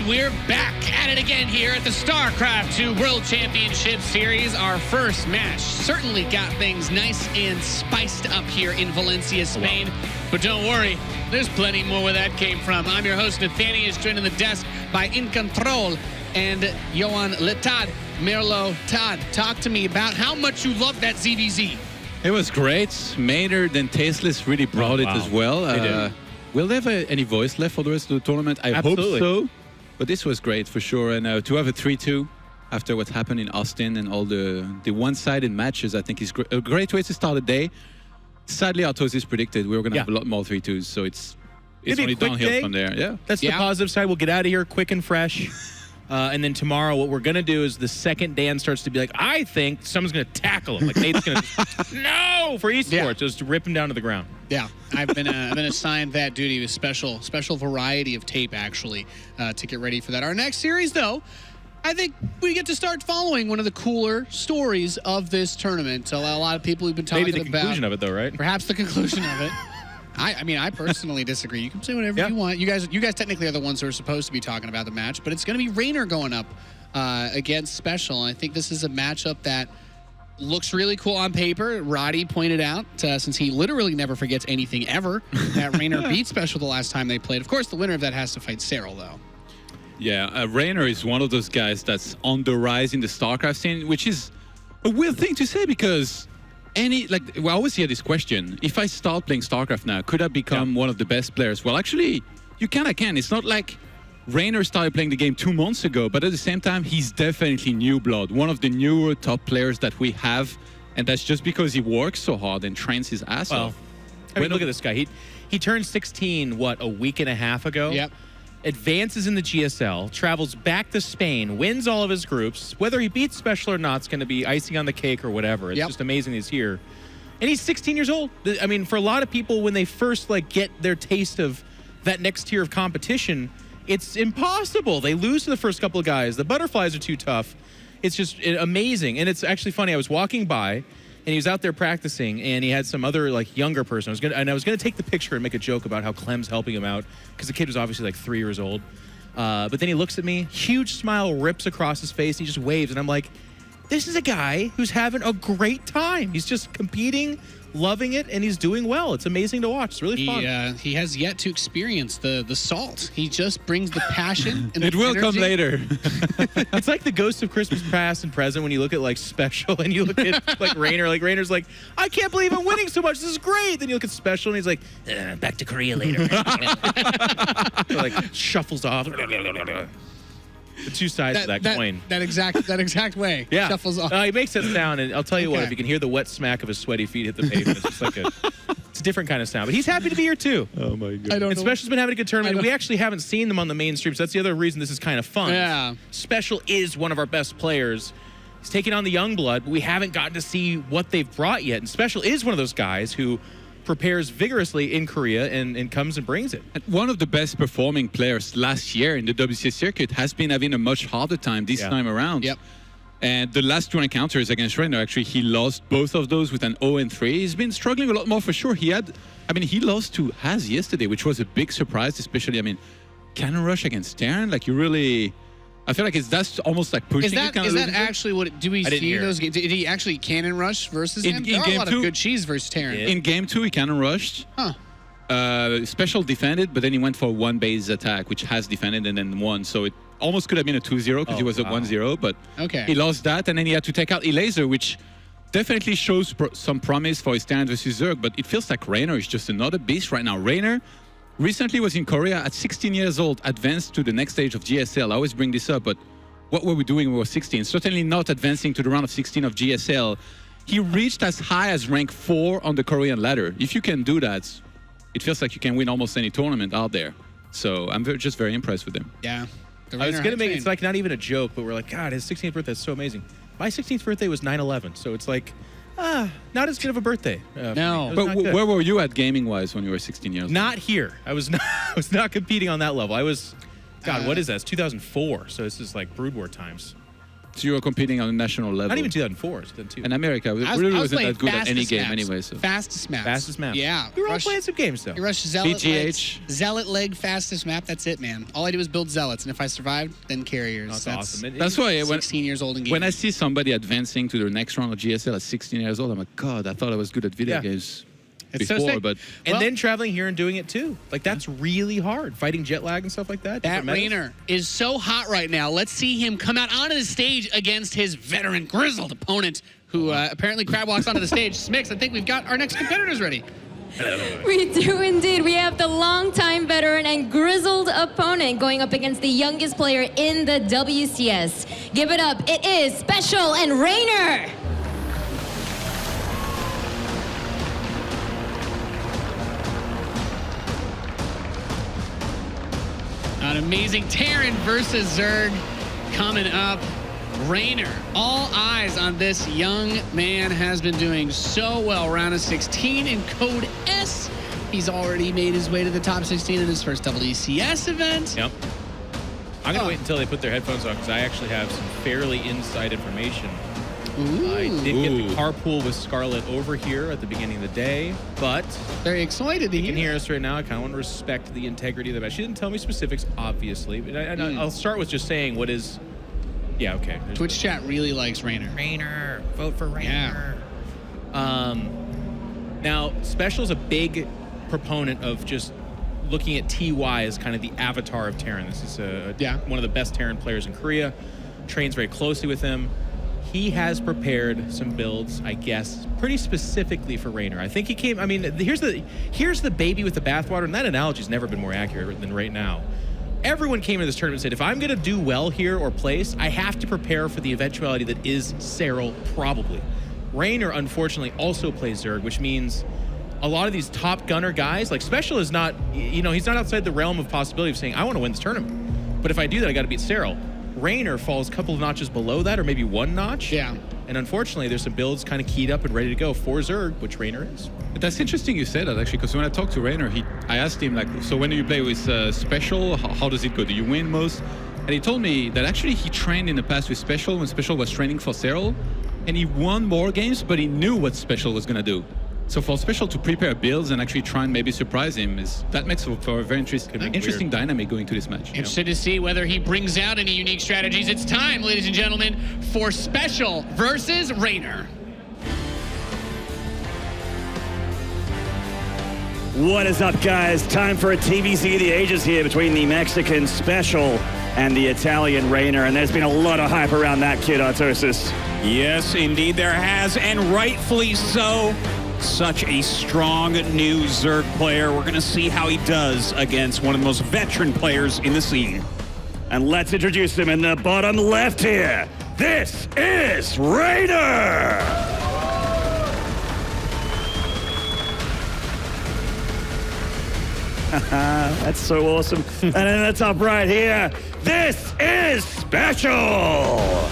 we're back at it again here at the StarCraft 2 World Championship Series. Our first match certainly got things nice and spiced up here in Valencia, Spain. Wow. But don't worry, there's plenty more where that came from. I'm your host, Nathaniel, joined in the desk by In Control and Johan Letad. Merlo, Todd, talk to me about how much you love that ZvZ. It was great. Maynard and Tasteless really brought it as well. They did. Will they have any voice left for the rest of the tournament? I hope so. But this was great for sure. And to have a 3-2 after what happened in Austin and all the one-sided matches, I think is a great way to start the day. Sadly, Artosis predicted we were going to have a lot more 3-2s, so it's only downhill from there. Yeah, that's the positive side. We'll get out of here quick and fresh. And then tomorrow, what we're going to do is the second Dan starts to be like, I think someone's going to tackle him. Like Nate's going to, no, for esports, just rip him down to the ground. Yeah, I've been assigned that duty with special variety of tape, actually, to get ready for that. Our next series, though, I think we get to start following one of the cooler stories of this tournament. A lot of people we've been talking about. Maybe the conclusion of it, though, right? Perhaps the conclusion of it. I mean, I personally disagree. You can say whatever you want. You guys technically are the ones who are supposed to be talking about the match, but it's going to be Reynor going up against SpeCial. And I think this is a matchup that looks really cool on paper. Roddy pointed out, since he literally never forgets anything ever, that Reynor beat SpeCial the last time they played. Of course, the winner of that has to fight Cyril, though. Yeah, Reynor is one of those guys that's on the rise in the StarCraft scene, which is a weird thing to say because we always hear this question, if I start playing StarCraft now, could I become one of the best players? Well, actually, you kind of can. It's not like Reynor started playing the game 2 months ago, but at the same time, he's definitely new blood, one of the newer top players that we have, and that's just because he works so hard and trains his ass off. I mean, look at this guy. He turned 16, a week and a half ago? Yep. Advances in the GSL, travels back to Spain, wins all of his groups. Whether he beats SpeCial or not, it's going to be icing on the cake or whatever. It's just amazing he's here. And he's 16 years old. I mean, for a lot of people, when they first get their taste of that next tier of competition, it's impossible. They lose to the first couple of guys. The butterflies are too tough. It's just amazing. And it's actually funny. I was walking by, and he was out there practicing, and he had some other younger person. I was gonna take the picture and make a joke about how Clem's helping him out because the kid was obviously 3 years old. But then he looks at me, huge smile rips across his face, and he just waves, and I'm like, this is a guy who's having a great time. He's just competing, loving it, and he's doing well. It's amazing to watch. It's really fun. He has yet to experience the salt. He just brings the passion and it will come later. It's like the ghosts of Christmas past and present when you look at SpeCial and you look at Reynor. Reynor's like, I can't believe I'm winning so much. This is great. Then you look at SpeCial and he's like, back to Korea later. Shuffles off. The two sides of that coin. That exact way. Yeah. Shuffles off. He makes that sound, and I'll tell you what, if you can hear the wet smack of his sweaty feet hit the pavement, it's just it's a different kind of sound. But he's happy to be here, too. Oh, my God. I don't know. SpeCial's been having a good tournament. We actually haven't seen them on the mainstream, so that's the other reason this is kind of fun. Yeah. SpeCial is one of our best players. He's taking on the young blood, but we haven't gotten to see what they've brought yet. And SpeCial is one of those guys who prepares vigorously in Korea and comes and brings it. And one of the best performing players last year in the WCS circuit has been having a much harder time this time around. Yep. And the last 2 encounters against Reynor, actually, he lost both of those with an 0-3. He's been struggling a lot more for sure. He lost to Haz yesterday, which was a big surprise, especially, Cannon Rush against Terran. I feel like that's almost pushing it. Is that actually what do we see those games? Did he actually Cannon Rush versus him? There are a lot of good cheese versus Terran. In game 2, he Cannon Rushed. Huh. SpeCial defended, but then he went for one base attack, which has defended and then won. So it almost could have been a 2-0 because he was at 1-0, but he lost that, and then he had to take out Elaser, which definitely shows some promise for his Terran versus Zerg, but it feels like Reynor is just another beast right now. Reynor recently was in Korea at 16 years old, advanced to the next stage of GSL. I always bring this up, but what were we doing when we were 16? Certainly not advancing to the round of 16 of GSL. He reached as high as rank 4 on the Korean ladder. If you can do that, it feels like you can win almost any tournament out there. So I'm just very impressed with him. Yeah. I was going to make it's not even a joke, but we're God, his 16th birthday is so amazing. My 16th birthday was 9/11, so it's not as good of a birthday. No. But where were you at gaming-wise when you were 16 years old? Not here. I was not competing on that level. I was, what is that? It's 2004, so this is Brood War times. So you were competing on a national level. Not even 2004, 2002. In America, we really wasn't that good at any game anyway. So. Fastest map. Fastest map. Yeah. We were all playing some games, though. You rush Zealot BGH. Zealot leg, fastest map. That's it, man. All I do is build Zealots, and if I survived, then Carriers. That's awesome. That's why 16 years old in games. When I see somebody advancing to their next round of GSL at 16 years old, I'm like, God, I thought I was good at video games. It's before, so sick. but and then traveling here and doing it too. Like that's really hard. Fighting jet lag and stuff like that. That Reynor is so hot right now. Let's see him come out onto the stage against his veteran grizzled opponent, who apparently crab walks onto the stage. Smix, I think we've got our next competitors ready. We do indeed. We have the longtime veteran and grizzled opponent going up against the youngest player in the WCS. Give it up. It is SpeCial and Reynor. An amazing Terran versus Zerg coming up. Reynor, all eyes on this young man, has been doing so well. Round of 16 in Code S. He's already made his way to the top 16 in his first WCS event. Yep. I'm going to wait until they put their headphones on because I actually have some fairly inside information. Ooh. I did get the carpool with Scarlett over here at the beginning of the day, but very excited to you can hear us right now. I kind of want to respect the integrity of the match. She didn't tell me specifics, obviously, but I'll start with just saying what is. Yeah, okay. Twitch chat really likes Reynor. Reynor, vote for Reynor. Yeah. Now, SpeCial's a big proponent of just looking at TY as kind of the avatar of Terran. This is one of the best Terran players in Korea. Trains very closely with him. He has prepared some builds, I guess, pretty specifically for Reynor. I think he came. I mean, here's the baby with the bathwater, and that analogy's never been more accurate than right now. Everyone came into this tournament and said, if I'm going to do well here or place, I have to prepare for the eventuality that is SpeCial, probably. Reynor, unfortunately, also plays Zerg, which means a lot of these top gunner guys, like SpeCial is not, he's not outside the realm of possibility of saying, I want to win this tournament. But if I do that, I got to beat SpeCial. Reynor falls a couple of notches below that, or maybe one notch. Yeah. And unfortunately, there's some builds kind of keyed up and ready to go for Zerg, which Reynor is. But that's interesting you said that, actually, because when I talked to Reynor, I asked him, like, so when do you play with SpeCial? How does it go? Do you win most? And he told me that actually he trained in the past with SpeCial when SpeCial was training for SpeCial, and he won more games, but he knew what SpeCial was going to do. So for SpeCial to prepare builds and actually try and maybe surprise him, that makes for a very interesting dynamic going to this match. Interested to see whether he brings out any unique strategies. It's time, ladies and gentlemen, for SpeCial versus Reynor. What is up, guys? Time for a TVZ of the ages here between the Mexican SpeCial and the Italian Reynor, and there's been a lot of hype around that kid, Artosis. Yes, indeed there has, and rightfully so. Such a strong new Zerg player. We're going to see how he does against one of the most veteran players in the scene. And let's introduce him in the bottom left here. This is Reynor! That's so awesome. And in the top right here, this is SpeCial!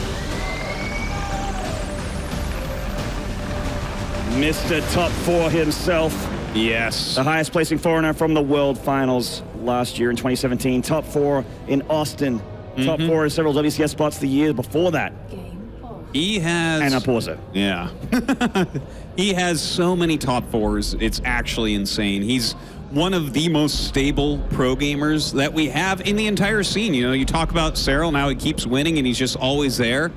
Mr. Top 4 himself. Yes. The highest placing foreigner from the World Finals last year in 2017. Top 4 in Austin. Top 4 in several WCS spots the year before that. He has... And I pause it. Yeah. He has so many top 4s. It's actually insane. He's one of the most stable pro gamers that we have in the entire scene. You talk about SpeCial, now he keeps winning and he's just always there.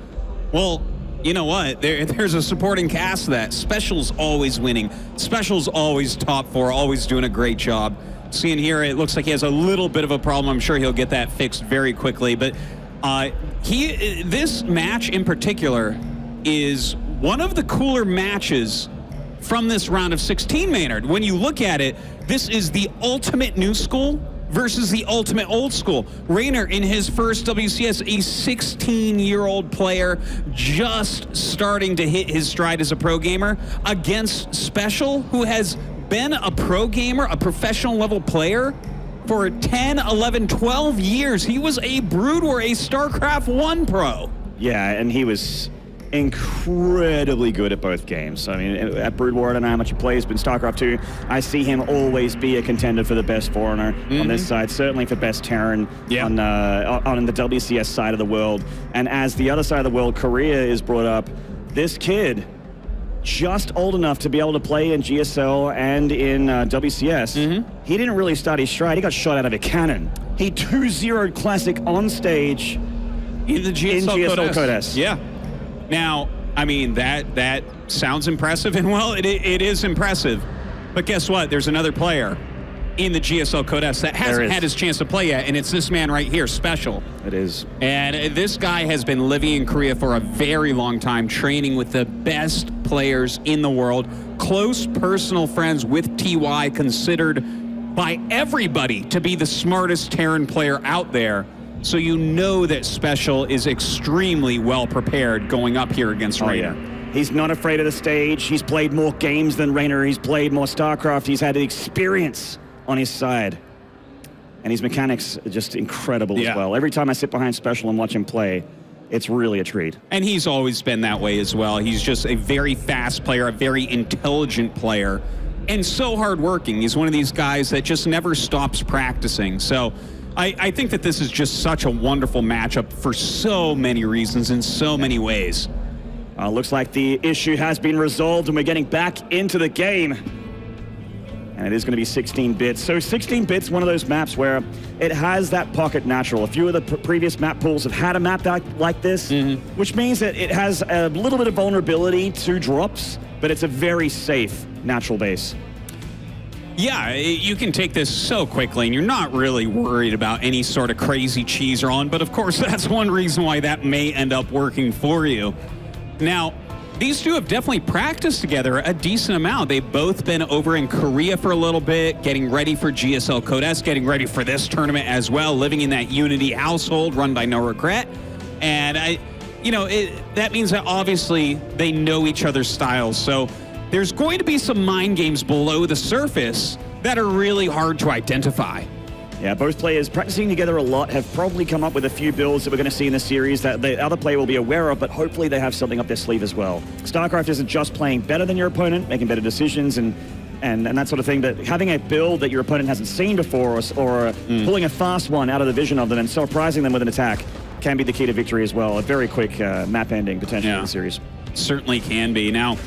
Well, you know what? There's a supporting cast of that. SpeCial's always winning. SpeCial's always top 4, always doing a great job. Seeing here, it looks like he has a little bit of a problem. I'm sure he'll get that fixed very quickly. But this match in particular is one of the cooler matches from this round of 16, Maynard. When you look at it, this is the ultimate new school versus the ultimate old school. Reynor in his first WCS, a 16-year-old player just starting to hit his stride as a pro gamer against SpeCial, who has been a pro gamer, a professional level player for 10, 11, 12 years. He was a Brood War, a StarCraft 1 pro. Yeah, and he was incredibly good at both games. I mean, at Brood War, I don't know how much he plays, but in StarCraft 2, I see him always be a contender for the best Foreigner on this side, certainly for best Terran on the WCS side of the world. And as the other side of the world, Korea, is brought up, this kid, just old enough to be able to play in GSL and in WCS, he didn't really start his stride. He got shot out of a cannon. He 2-0'd Classic on stage in the GSL Code S. Yeah. Now, I mean, that sounds impressive, and well, it is impressive. But guess what? There's another player in the GSL Code S that hasn't had his chance to play yet, and it's this man right here, SpeCial. It is. And this guy has been living in Korea for a very long time, training with the best players in the world, close personal friends with TY, considered by everybody to be the smartest Terran player out there. So you know that SpeCial is extremely well prepared going up here against Reynor. Yeah. He's not afraid of the stage. He's played more games than Reynor. He's played more StarCraft. He's had experience on his side. And his mechanics are just incredible as well. Every time I sit behind SpeCial and watch him play, it's really a treat. And he's always been that way as well. He's just a very fast player, a very intelligent player, and so hardworking. He's one of these guys that just never stops practicing. So I think that this is just such a wonderful matchup for so many reasons in so many ways. Looks like the issue has been resolved and we're getting back into the game. And it is going to be 16 bits. So 16 bits, one of those maps where it has that pocket natural. A few of the previous map pools have had a map like this, which means that it has a little bit of vulnerability to drops, but it's a very safe natural base. Yeah, you can take this so quickly, and you're not really worried about any sort of crazy cheese on, but of course that's one reason why that may end up working for you. Now, these two have definitely practiced together a decent amount. They've both been over in Korea for a little bit, getting ready for GSL Code S, getting ready for this tournament as well, living in that Unity household run by No Regret. And that means that obviously they know each other's styles. So there's going to be some mind games below the surface that are really hard to identify. Yeah, both players practicing together a lot have probably come up with a few builds that we're going to see in the series that the other player will be aware of, but hopefully they have something up their sleeve as well. StarCraft isn't just playing better than your opponent, making better decisions and that sort of thing, but having a build that your opponent hasn't seen before or pulling a fast one out of the vision of them and surprising them with an attack can be the key to victory as well. A very quick map ending potentially in the series. Certainly can be. Now,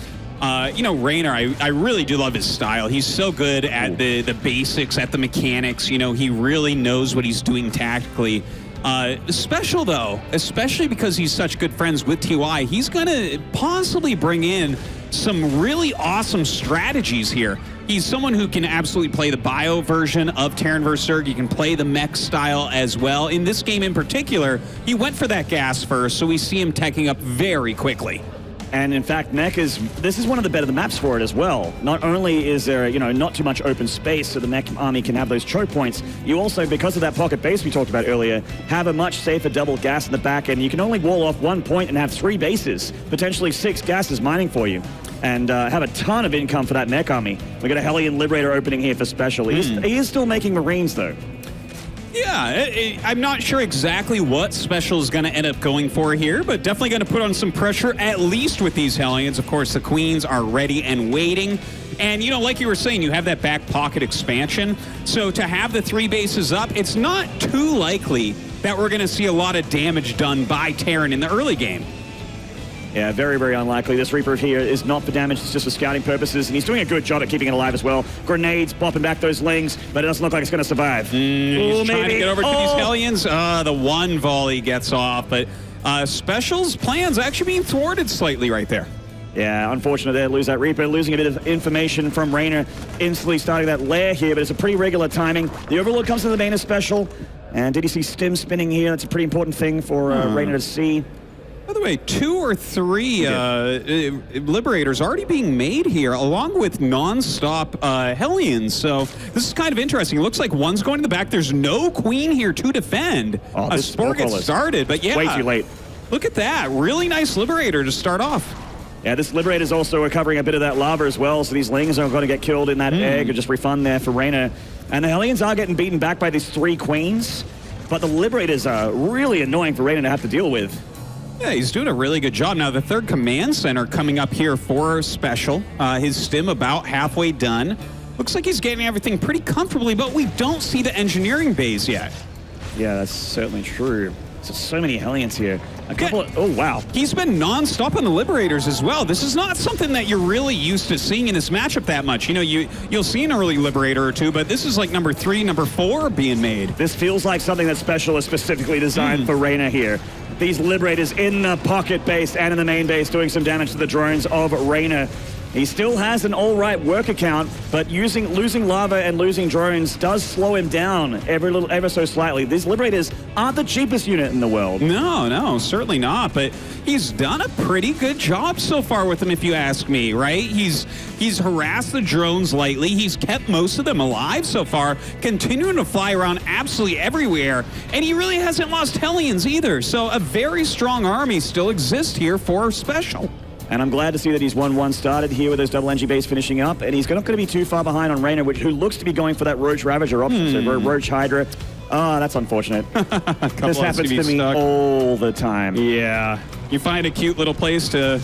Reynor, I really do love his style. He's so good at the basics, at the mechanics. He really knows what he's doing tactically. SpeCial, though, especially because he's such good friends with TY, he's going to possibly bring in some really awesome strategies here. He's someone who can absolutely play the bio version of Terran vs. Zerg. He can play the mech style as well. In this game in particular, he went for that gas first, so we see him teching up very quickly. And in fact, this is one of the better maps for it as well. Not only is there, not too much open space so the mech army can have those choke points, you also, because of that pocket base we talked about earlier, have a much safer double gas in the back end. You can only wall off 1 point and have 3 bases, potentially 6 gases mining for you, and have a ton of income for that mech army. We got a Hellion Liberator opening here for SpeCial. He is still making Marines, though. Yeah, I'm not sure exactly what SpeCial is going to end up going for here, but definitely going to put on some pressure, at least with these Hellions. Of course, the Queens are ready and waiting. And, like you were saying, you have that back pocket expansion. So to have the 3 bases up, it's not too likely that we're going to see a lot of damage done by Terran in the early game. Yeah, very, very unlikely. This Reaper here is not for damage, it's just for scouting purposes, and he's doing a good job at keeping it alive as well. Grenades popping back those lings, but it doesn't look like it's going to survive. He's trying to get over to these Hellions. The one volley gets off, but SpeCial's plans actually being thwarted slightly right there. Yeah, unfortunate there, lose that Reaper, losing a bit of information from Reynor, instantly starting that lair here, but it's a pretty regular timing. The Overlord comes to the main of SpeCial, and did you see Stim spinning here? That's a pretty important thing for Reynor to see. By the way, 2 or 3 Liberators already being made here, along with non-stop Hellions. So this is kind of interesting. It looks like one's going to the back. There's no Queen here to defend. Spore gets started, but yeah. Way too late. Look at that. Really nice Liberator to start off. Yeah, this Liberator is also recovering a bit of that lava as well, so these Lings aren't going to get killed in that egg or just refund there for Reynor. And the Hellions are getting beaten back by these 3 Queens, but the Liberators are really annoying for Reynor to have to deal with. Yeah, he's doing a really good job. Now, the third command center coming up here for SpeCial. His stim about halfway done. Looks like he's getting everything pretty comfortably, but we don't see the engineering bays yet. Yeah, that's certainly true. So many Hellions here. A couple of, oh, wow. He's been non-stop on the Liberators as well. This is not something that you're really used to seeing in this matchup that much. You know, you'll see an early Liberator or two, but this is like number 3, number 4 being made. This feels like something that SpeCial is specifically designed for Reynor here. These Liberators in the pocket base and in the main base doing some damage to the drones of Reynor. He still has an all-right work account, but losing lava and losing drones does slow him down ever so slightly. These Liberators aren't the cheapest unit in the world. No, certainly not. But he's done a pretty good job so far with them, if you ask me, right? He's harassed the drones lightly. He's kept most of them alive so far, continuing to fly around absolutely everywhere. And he really hasn't lost Hellions either. So a very strong army still exists here for SpeCial. And I'm glad to see that he's 1-1 started here with those double NG base finishing up. And he's not going to be too far behind on Reynor, who looks to be going for that Roach Ravager option. So Roach Hydra. Oh, that's unfortunate. This happens to me all the time. Yeah. You find a cute little place to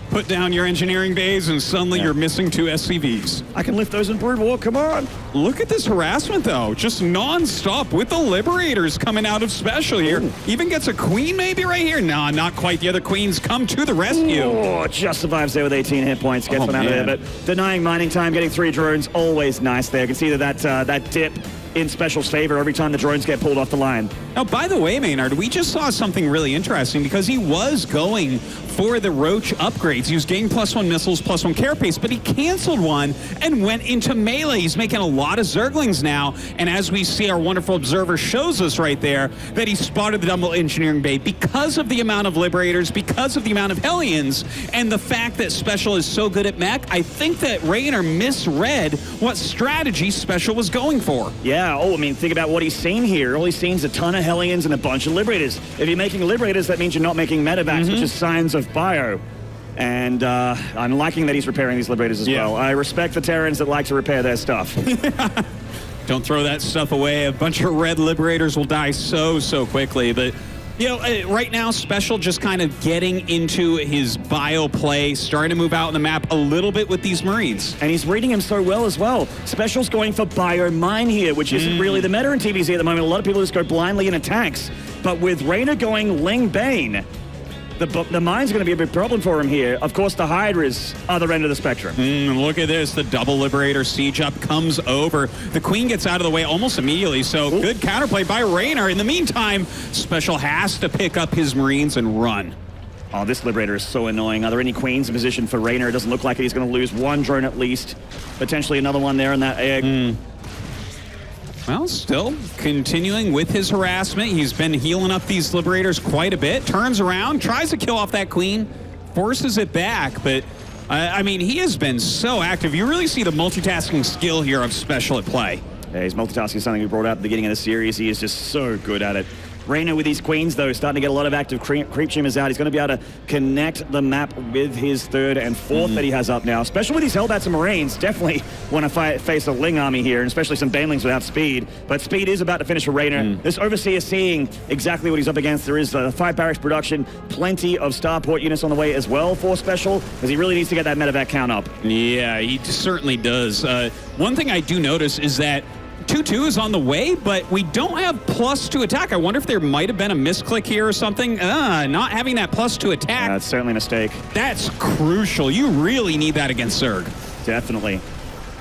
put down your engineering bays, and suddenly you're missing 2 SCVs. I can lift those in Brood War, come on. Look at this harassment, though. Just non-stop with the Liberators coming out of SpeCial here. Even gets a Queen maybe right here. No, not quite. The other Queens come to the rescue. Oh, just survives there with 18 hit points. Gets one out of there, but denying mining time, getting 3 drones, always nice there. You can see that dip in SpeCial's favor every time the drones get pulled off the line. Now, by the way, Maynard, we just saw something really interesting because he was going for the Roach upgrades. He was getting +1 missiles, +1 carapace, but he canceled one and went into melee. He's making a lot of Zerglings now, and as we see, our wonderful observer shows us right there that he spotted the double engineering bay because of the amount of Liberators, because of the amount of Hellions, and the fact that SpeCial is so good at mech. I think that Reynor misread what strategy SpeCial was going for. Yeah, I mean, think about what he's seen here. All he's seen is a ton of Hellions and a bunch of Liberators. If you're making Liberators, that means you're not making medevacs, which is signs of bio. And I'm liking that he's repairing these Liberators as well. I respect the Terrans that like to repair their stuff. Don't throw that stuff away. A bunch of red Liberators will die so quickly, but you know, right now, SpeCial just kind of getting into his bio play, starting to move out on the map a little bit with these Marines. And he's reading him so well as well. SpeCial's going for bio mine here, which isn't really the meta in TBZ at the moment. A lot of people just go blindly in attacks. But with Reynor going Ling Bane, the mine's going to be a big problem for him here. Of course, the Hydra's other end of the spectrum. Look at this. The double Liberator siege up comes over. The Queen gets out of the way almost immediately, so good counterplay by Reynor. In the meantime, SpeCial has to pick up his Marines and run. Oh, this Liberator is so annoying. Are there any Queens in position for Reynor? It doesn't look like it. He's going to lose 1 drone at least. Potentially another one there in that egg. Well, still continuing with his harassment. He's been healing up these Liberators quite a bit. Turns around, tries to kill off that Queen, forces it back. But, I mean, he has been so active. You really see the multitasking skill here of SpeCial at play. Yeah, his multitasking is something we brought out at the beginning of the series. He is just so good at it. Reynor with these Queens, though, starting to get a lot of active creep shimmers out. He's going to be able to connect the map with his 3rd and 4th that he has up now. Especially with these Hellbats and Marines. Definitely want to face a Ling army here, and especially some Banelings without speed. But speed is about to finish for Reynor. This Overseer seeing exactly what he's up against. There is 5 barracks production, plenty of starport units on the way as well for SpeCial, because he really needs to get that medevac count up. Yeah, he certainly does. One thing I do notice is that 2-2 is on the way, but we don't have +2 attack. I wonder if there might have been a misclick here or something. Not having that +2 attack. That's certainly a mistake. That's crucial. You really need that against Zerg. Definitely.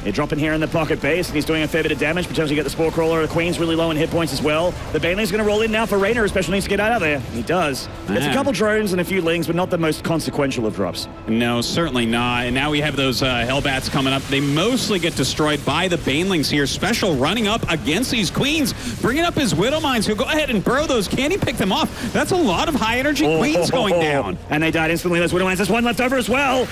They're dropping here in the pocket base, and he's doing a fair bit of damage. Potentially get the Spore Crawler. The Queen's really low in hit points as well. The Baneling's going to roll in now for Reynor, especially needs to get out of there. He does. Gets a couple drones and a few Lings, but not the most consequential of drops. No, certainly not. And now we have those Hellbats coming up. They mostly get destroyed by the Banelings here. SpeCial running up against these Queens, bringing up his Widow Mines. He'll go ahead and burrow those. Can he pick them off? That's a lot of high-energy Queens going down. And they died instantly. Those Widow Mines. There's one left over as well.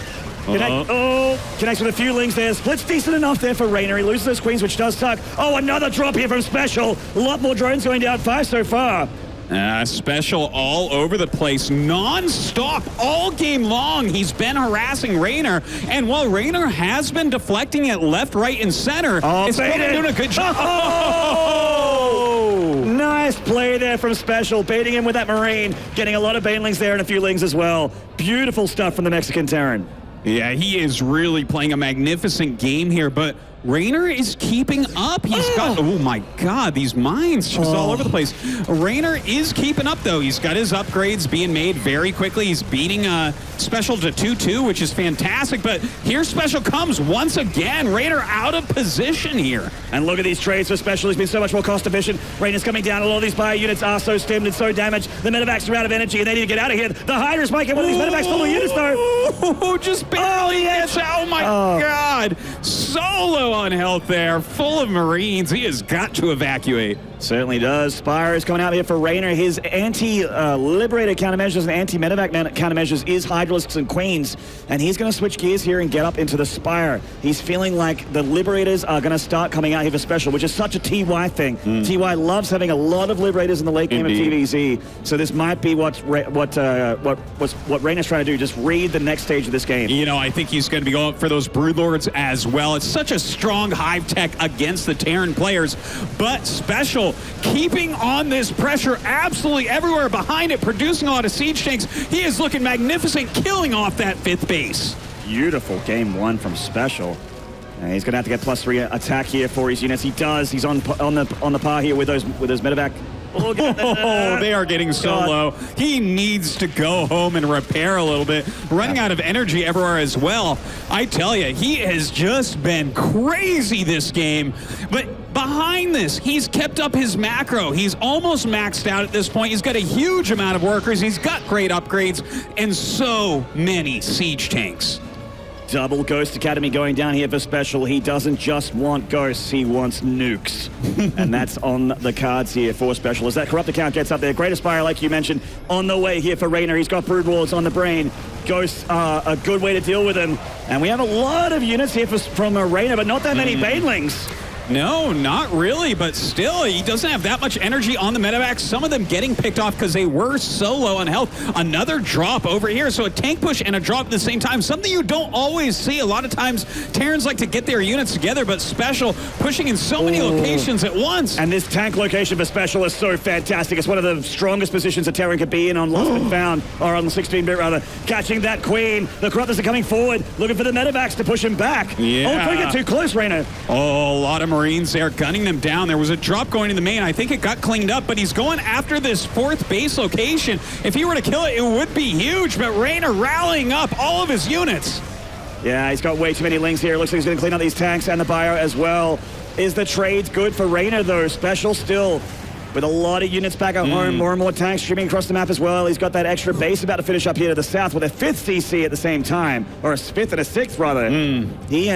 Connects with a few Lings there. Split's decent enough there for Reynor. He loses those Queens, which does suck. Oh, another drop here from SpeCial. A lot more drones going down. 5 so far. SpeCial all over the place, non-stop, all game long. He's been harassing Reynor, and while Reynor has been deflecting it left, right, and center, it's still been doing a good job. Nice Nice play there from SpeCial, baiting him with that Marine, getting a lot of banelings there and a few lings as well. Beautiful stuff from the Mexican Terran. Yeah, he is really playing a magnificent game here, but Reynor is keeping up. He's got, oh my God, these mines just all over the place. Reynor is keeping up, though. He's got his upgrades being made very quickly. He's beating SpeCial to 2-2, which is fantastic. But here SpeCial comes once again. Reynor out of position here. And look at these trades for SpeCial. He's been so much more cost efficient. Reynor's coming down. A lot of these bio units are so stemmed and so damaged. The medevacs are out of energy and they need to get out of here. The Hydras might get one of these medevacs full of units, though. Oh, just barely gets out. Oh my God. Solo on health there, full of Marines. He has got to evacuate. Certainly does. Spire is coming out here for Reynor. His anti-Liberator countermeasures and anti-medevac countermeasures is Hydralisks and Queens. And he's going to switch gears here and get up into the Spire. He's feeling like the Liberators are going to start coming out here for SpeCial, which is such a TY thing. TY loves having a lot of Liberators in the late game of TVZ. So this might be what Reynor's trying to do, just read the next stage of this game. You know, I think he's going to be going for those Broodlords as well. It's such a strong hive tech against the Terran players, but SpeCial keeping on this pressure absolutely everywhere behind it, producing a lot of siege tanks. He is looking magnificent, killing off that 5th base. Beautiful game one from SpeCial. And he's going to have to get +3 attack here for his units. He does. He's on the par here with those medevac. Oh, they are getting so low. He needs to go home and repair a little bit. Running out of energy everywhere as well. I tell you, he has just been crazy this game. But behind this, he's kept up his macro. He's almost maxed out at this point. He's got a huge amount of workers. He's got great upgrades and so many siege tanks. Double Ghost Academy going down here for SpeCial. He doesn't just want ghosts, he wants nukes. And that's on the cards here for SpeCial. As that Corrupt account gets up there, Great Aspire, like you mentioned, on the way here for Reynor. He's got Brood Walls on the brain. Ghosts are a good way to deal with him. And we have a lot of units here from Reynor, but not that many banelings. No, not really, but still, he doesn't have that much energy on the medevacs. Some of them getting picked off because they were so low on health. Another drop over here, so a tank push and a drop at the same time. Something you don't always see. A lot of times, Terrans like to get their units together, but SpeCial pushing in so many locations at once. And this tank location for SpeCial is so fantastic. It's one of the strongest positions a Terran could be in on Lost and Found, or on the 16-bit rather. Catching that Queen. The Corruptors are coming forward, looking for the medevacs to push him back. Yeah. Oh, don't get too close, Reynor. Oh, a lot of Marines there gunning them down. There was a drop going in the main. I think it got cleaned up, but he's going after this 4th base location. If he were to kill it, it would be huge, but Reynor rallying up all of his units. Yeah, he's got way too many lings here. Looks like he's going to clean up these tanks and the bio as well. Is the trade good for Reynor, though? SpeCial still with a lot of units back at home, more and more tanks streaming across the map as well. He's got that extra base about to finish up here to the south with a 5th CC at the same time, or a 5th and a 6th rather. He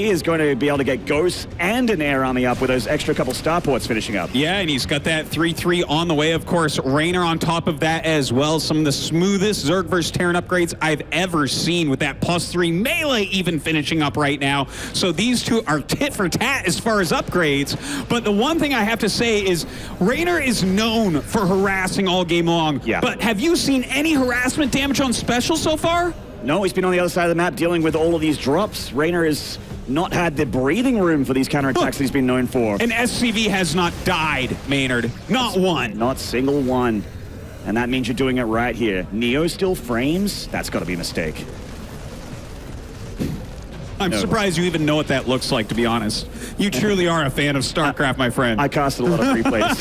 is going to be able to get ghosts and an air army up with those extra couple starports finishing up. Yeah, and he's got that 3-3 on the way. Of course, Reynor on top of that as well. Some of the smoothest Zerg versus Terran upgrades I've ever seen, with that +3 melee even finishing up right now. So these two are tit for tat as far as upgrades. But the one thing I have to say is Reynor is known for harassing all game long. Yeah. But have you seen any harassment damage on SpeCial so far? No, he's been on the other side of the map dealing with all of these drops. Reynor has not had the breathing room for these counterattacks that he's been known for. And SCV has not died, Maynard. Not one. Not single one. And that means you're doing it right here. Neo still frames? That's got to be a mistake. I'm surprised you even know what that looks like, to be honest. You truly are a fan of StarCraft, my friend. I casted a lot of free plays.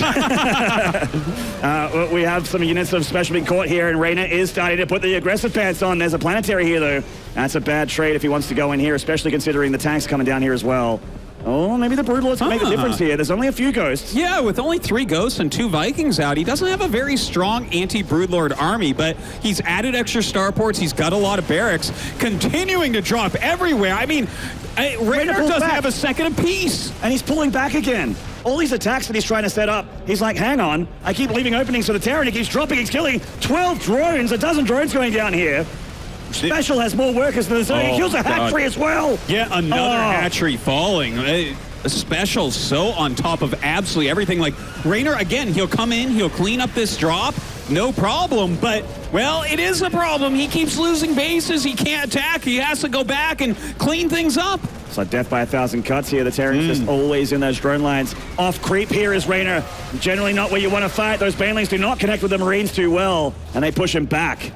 We have some units of SpeCial being caught here, and Reynor is starting to put the aggressive pants on. There's a planetary here, though. That's a bad trade if he wants to go in here, especially considering the tanks coming down here as well. Oh, maybe the Broodlords can make the difference here. There's only a few ghosts. Yeah, with only 3 ghosts and 2 Vikings out, he doesn't have a very strong anti-Broodlord army, but he's added extra starports. He's got a lot of barracks, continuing to drop everywhere. I mean, Reynor doesn't have a second apiece. And he's pulling back again. All these attacks that he's trying to set up, he's like, hang on, I keep leaving openings for the Terran. He keeps dropping, he's killing 12 drones, a dozen drones going down here. SpeCial has more workers than the zone. He kills a hatchery as well. Yeah, another hatchery falling. SpeCial so on top of absolutely everything. Like, Reynor, again, he'll come in, he'll clean up this drop, no problem. But, well, it is a problem. He keeps losing bases. He can't attack. He has to go back and clean things up. It's like death by 1,000 cuts here. The Terran's just always in those drone lines. Off creep here is Reynor. Generally not where you want to fight. Those Banelings do not connect with the Marines too well, and they push him back.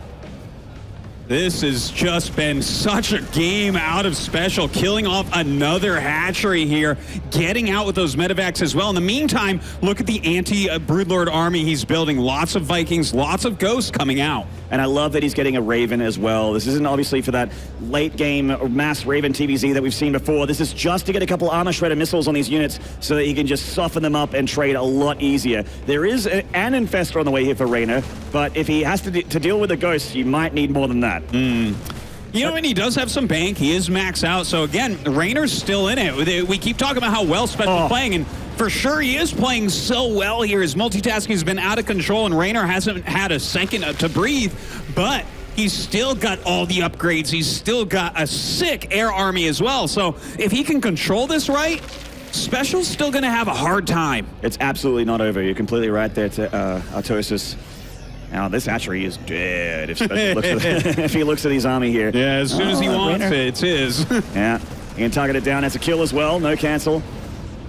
This has just been such a game out of SpeCial, killing off another hatchery here, getting out with those medevacs as well. In the meantime, look at the anti-Broodlord army he's building. Lots of Vikings, lots of Ghosts coming out. And I love that he's getting a Raven as well. This isn't obviously for that late game mass Raven TVZ that we've seen before. This is just to get a couple armor shredder missiles on these units so that he can just soften them up and trade a lot easier. There is an Infestor on the way here for Reynor, but if he has to deal with the Ghosts, you might need more than that. You know, and he does have some bank. He is maxed out. So, again, Reynor's still in it. We keep talking about how well SpeCial's playing, and for sure he is playing so well here. His multitasking has been out of control, and Reynor hasn't had a second to breathe, but he's still got all the upgrades. He's still got a sick air army as well. So, if he can control this right, SpeCial's still going to have a hard time. It's absolutely not over. You're completely right there, Artosis. Now, this hatchery is dead if SpeCial looks at if he looks at his army here. Yeah, as soon as he wants it, it's his. Yeah, he can target it down as a kill as well. No cancel.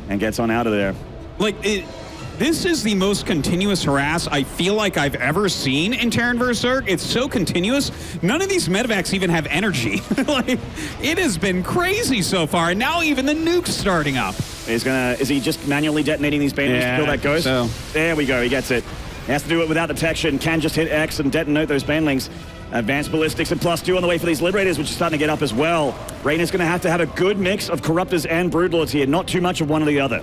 And gets on out of there. Like, this is the most continuous harass I feel like I've ever seen in Terran vs. Zerg. It's so continuous. None of these medevacs even have energy. Like, it has been crazy so far. And now even the nuke's starting up. Is he just manually detonating these Banelings to kill that Ghost? So. There we go, he gets it. He has to do it without detection, can just hit X and detonate those Banelings. Advanced ballistics and +2 on the way for these Liberators, which is starting to get up as well. Reynor's going to have a good mix of Corruptors and Broodlords here, not too much of one or the other.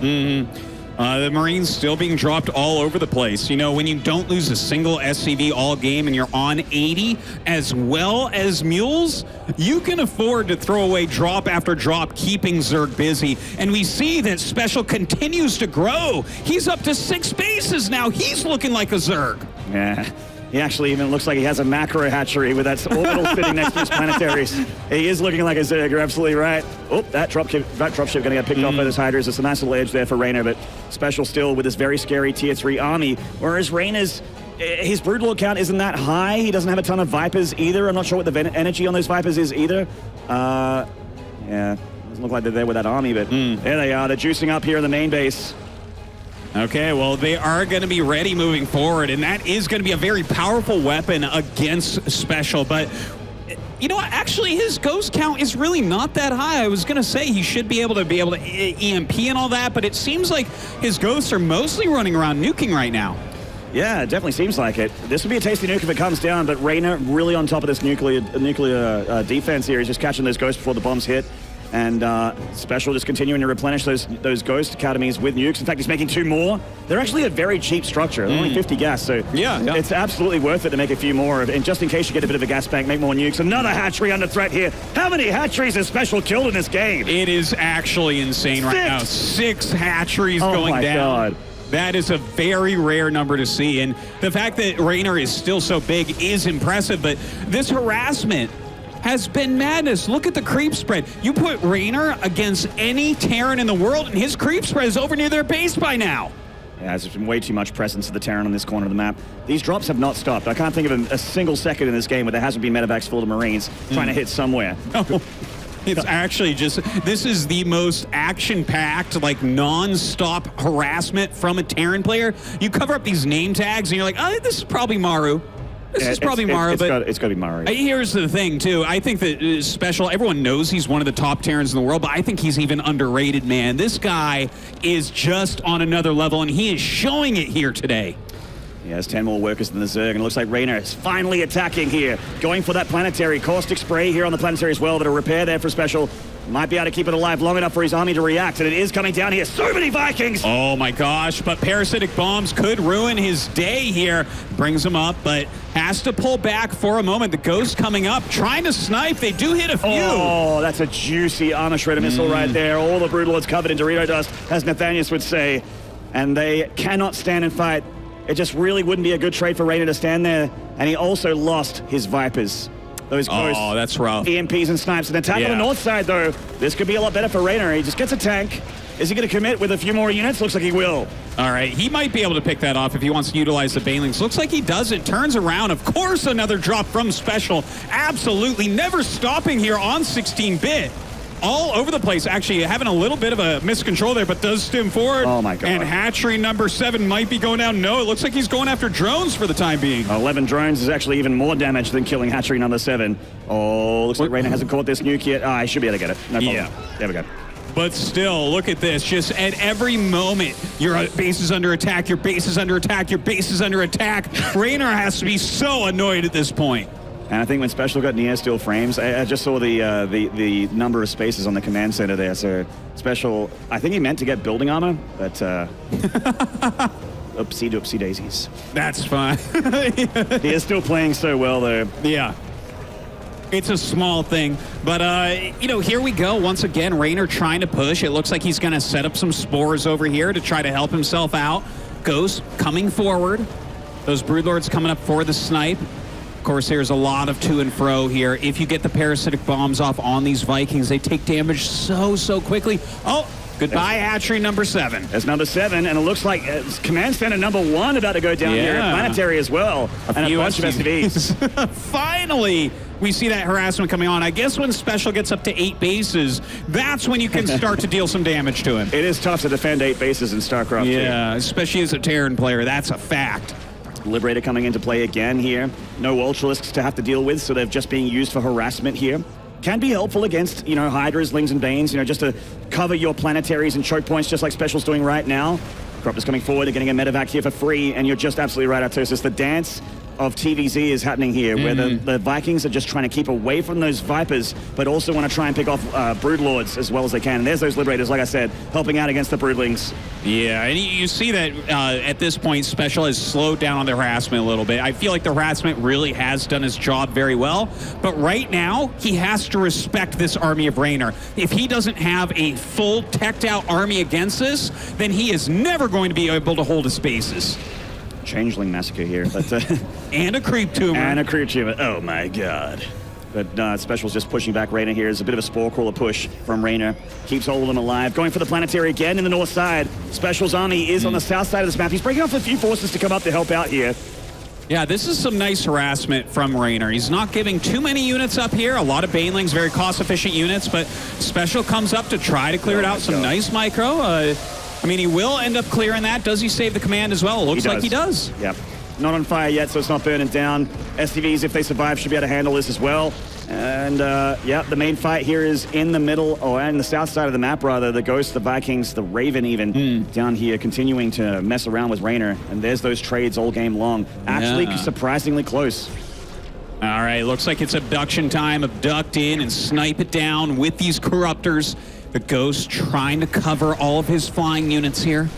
The Marines still being dropped all over the place. You know, when you don't lose a single SCV all game and you're on 80 as well as Mules, you can afford to throw away drop after drop, keeping Zerg busy. And we see that SpeCial continues to grow. He's up to 6 bases now. He's looking like a Zerg. Yeah. He actually even looks like he has a macro hatchery with that orbital sitting next to his planetaries. He is looking like a Zerg, you're absolutely right. Oh, that dropship going to get picked off by those Hydras. It's a nice little edge there for Reynor, but SpeCial still with this very scary tier 3 army, whereas Reynor's, his Broodlord count isn't that high. He doesn't have a ton of Vipers either. I'm not sure what the energy on those Vipers is either. Yeah, doesn't look like they're there with that army, but there they are. They're juicing up here in the main base. Okay, well, they are going to be ready moving forward, and that is going to be a very powerful weapon against SpeCial. But, you know what? Actually, his Ghost count is really not that high. I was going to say he should be able to EMP and all that, but it seems like his Ghosts are mostly running around nuking right now. Yeah, it definitely seems like it. This would be a tasty nuke if it comes down, but Reynor really on top of this nuclear defense here. He's just catching those Ghosts before the bombs hit. And SpeCial just continuing to replenish those Ghost Academies with nukes. In fact, he's making 2 more. They're actually a very cheap structure. They're only 50 gas, so it's absolutely worth it to make a few more. And just in case you get a bit of a gas bank, make more nukes. Another hatchery under threat here. How many hatcheries has SpeCial killed in this game? It is actually insane right now. 6 hatcheries going down. God. That is a very rare number to see. And the fact that Reynor is still so big is impressive, but this harassment has been madness. Look at the creep spread. You put Reynor against any Terran in the world, and his creep spread is over near their base by now. Yeah, there's been way too much presence of the Terran on this corner of the map. These drops have not stopped. I can't think of a single second in this game where there hasn't been medevacs full of Marines trying to hit somewhere. Oh. It's actually just, this is the most action-packed, like, non-stop harassment from a Terran player. You cover up these name tags, and you're like, oh, this is probably Maru. This is probably Maru, but it's got to be Maru. Here's the thing, too. I think that SpeCial, everyone knows he's one of the top Terrans in the world, but I think he's even underrated, man. This guy is just on another level, and he is showing it here today. He has 10 more workers than the Zerg, and it looks like Reynor is finally attacking here. Going for that planetary. Caustic spray here on the planetary as well, but a repair there for SpeCial. Might be able to keep it alive long enough for his army to react, and it is coming down here. So many Vikings! Oh my gosh, but parasitic bombs could ruin his day here. Brings him up, but has to pull back for a moment. The Ghost coming up, trying to snipe. They do hit a few. Oh, that's a juicy armor shredder missile right there. All the Broodlords covered in Dorito dust, as Nathanius would say. And they cannot stand and fight. It just really wouldn't be a good trade for Reynor to stand there. And he also lost his Vipers. those close. Oh, that's rough. EMPs and snipes. An attack on the north side, though. This could be a lot better for Reynor. He just gets a tank. Is he going to commit with a few more units? Looks like he will. All right, he might be able to pick that off if he wants to utilize the Banelings. Looks like he does it. Turns around. Of course, another drop from SpeCial. Absolutely never stopping here on 16-bit. All over the place. Actually, having a little bit of a miscontrol there, but does stim forward. Oh, my God. And hatchery number 7 might be going down. No, it looks like he's going after drones for the time being. 11 drones is actually even more damage than killing hatchery number 7. Oh, looks like Reynor hasn't caught this nuke yet. I should be able to get it. No problem. Yeah. There we go. But still, look at this. Just at every moment, your base is under attack, your base is under attack, your base is under attack. Reynor has to be so annoyed at this point. And I think when SpeCial got near steel frames, I just saw the number of spaces on the command center there. So SpeCial, I think he meant to get building armor, but oopsie daisies. That's fine. He is still playing so well, though. Yeah. It's a small thing, but, here we go. Once again, Reynor trying to push. It looks like he's going to set up some spores over here to try to help himself out. Ghost coming forward. Those Broodlords coming up for the snipe. Of course, there's a lot of to and fro here. If you get the parasitic bombs off on these Vikings, they take damage so quickly. Oh, goodbye, hatchery number 7. That's number 7, and it looks like command center number 1 about to go down here. Planetary as well. And a bunch of SCVs. Finally, we see that harassment coming on. I guess when SpeCial gets up to 8 bases, that's when you can start to deal some damage to him. It is tough to defend 8 bases in StarCraft 2. Yeah, especially as a Terran player. That's a fact. Liberator coming into play again here. No Ultralisks to have to deal with, so they're just being used for harassment here. Can be helpful against, Hydras, Lings, and Banes, just to cover your planetaries and choke points, just like SpeCial's doing right now. Cropper's coming forward, they're getting a medevac here for free, and you're just absolutely right, Artosis. The dance of TVZ is happening here, where the Vikings are just trying to keep away from those Vipers, but also want to try and pick off Broodlords as well as they can. And there's those Liberators, like I said, helping out against the Broodlings. Yeah, and you see that at this point, SpeCial has slowed down on the harassment a little bit. I feel like the harassment really has done his job very well, but right now, he has to respect this army of Reynor. If he doesn't have a full teched out army against this, then he is never going to be able to hold his bases. Changeling massacre here, but and a creep tumor. And a creep tumor. Oh my god. But SpeCial's just pushing back Reynor here. It's a bit of a spore crawler push from Reynor. Keeps all of them alive. Going for the planetary again in the north side. SpeCial's army is on the south side of this map. He's breaking off a few forces to come up to help out here. Yeah, this is some nice harassment from Reynor. He's not giving too many units up here. A lot of Banelings, very cost-efficient units, but SpeCial comes up to try to clear it out. Some nice micro. I mean, he will end up clearing that. Does he save the command as well? It looks like he does. Yep. Not on fire yet, so it's not burning down. SCVs, if they survive, should be able to handle this as well. And, the main fight here is in the middle, and the south side of the map, rather. The Ghost, the Vikings, the Raven even, down here, continuing to mess around with Reynor. And there's those trades all game long. Actually, surprisingly close. All right, looks like it's abduction time. Abduct in and snipe it down with these Corruptors. The Ghost trying to cover all of his flying units here.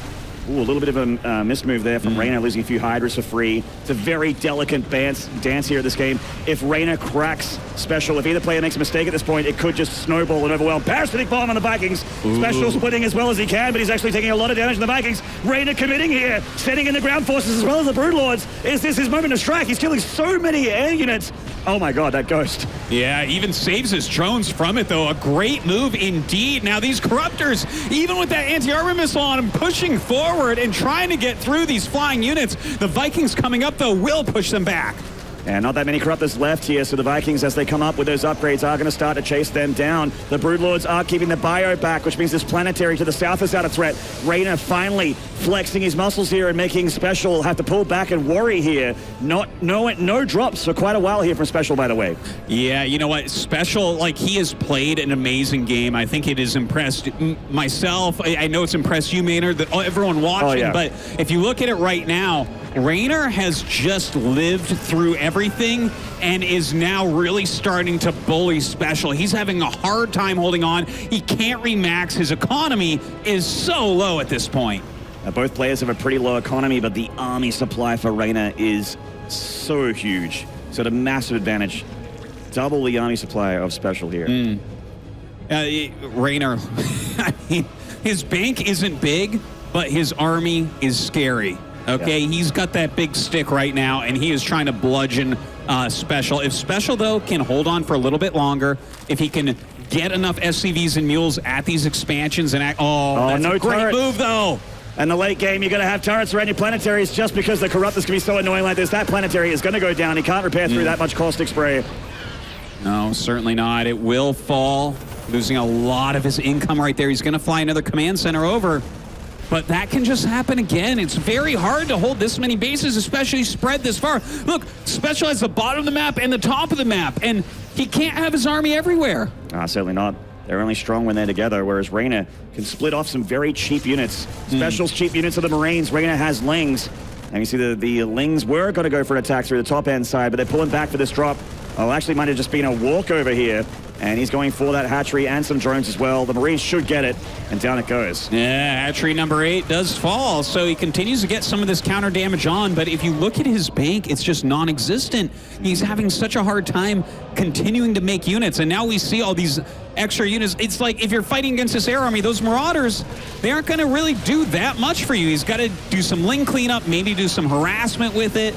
Ooh, a little bit of a missed move there from Reynor, losing a few Hydras for free. It's a very delicate dance here at this game. If Reynor cracks SpeCial, if either player makes a mistake at this point, it could just snowball and overwhelm. Parasitic bomb on the Vikings. SpeCial splitting as well as he can, but he's actually taking a lot of damage on the Vikings. Reynor committing here, setting in the ground forces as well as the Broodlords. Is this his moment to strike? He's killing so many air units. Oh my god, that Ghost. Yeah, even saves his drones from it, though. A great move indeed. Now these Corruptors, even with that anti-armor missile on him, pushing forward and trying to get through these flying units. The Vikings coming up, though, will push them back. And not that many Corruptors left here, so the Vikings, as they come up with those upgrades, are going to start to chase them down. The Broodlords are keeping the bio back, which means this planetary to the south is out of threat. Reynor finally flexing his muscles here and making SpeCial have to pull back and worry here. No drops for quite a while here from SpeCial, by the way. Yeah, you know what? SpeCial, he has played an amazing game. I think it has impressed myself. I know it's impressed you, Maynard, everyone watching, but if you look at it right now, Reynor has just lived through everything and is now really starting to bully SpeCial. He's having a hard time holding on. He can't remax. His economy is so low at this point. Both players have a pretty low economy, but the army supply for Reynor is so huge. So the massive advantage. Double the army supply of SpeCial here. Reynor, I mean, his bank isn't big, but his army is scary. Okay, he's got that big stick right now, and he is trying to bludgeon SpeCial. If SpeCial, though, can hold on for a little bit longer, if he can get enough SCVs and mules at these expansions and that's no a great turrets. move, though. In the late game, you're going to have turrets around your planetaries just because the Corruptors can be so annoying like this. That planetary is going to go down. He can't repair through that much caustic spray. No, certainly not. It will fall, losing a lot of his income right there. He's going to fly another command center over. But that can just happen again. It's very hard to hold this many bases, especially spread this far. Look, SpeCial has the bottom of the map and the top of the map, and he can't have his army everywhere. Certainly not. They're only strong when they're together, whereas Reynor can split off some very cheap units. SpeCial's cheap units are the Marines. Reynor has Lings. And you see the Lings were going to go for an attack through the top end side, but they're pulling back for this drop. Actually might have just been a walkover here. And he's going for that hatchery and some drones as well. The Marines should get it, and down it goes. Yeah, hatchery number 8 does fall, so he continues to get some of this counter damage on, but if you look at his bank, it's just non-existent. He's having such a hard time continuing to make units, and now we see all these extra units. It's like if you're fighting against this air army, those Marauders, they aren't going to really do that much for you. He's got to do some Ling cleanup, maybe do some harassment with it.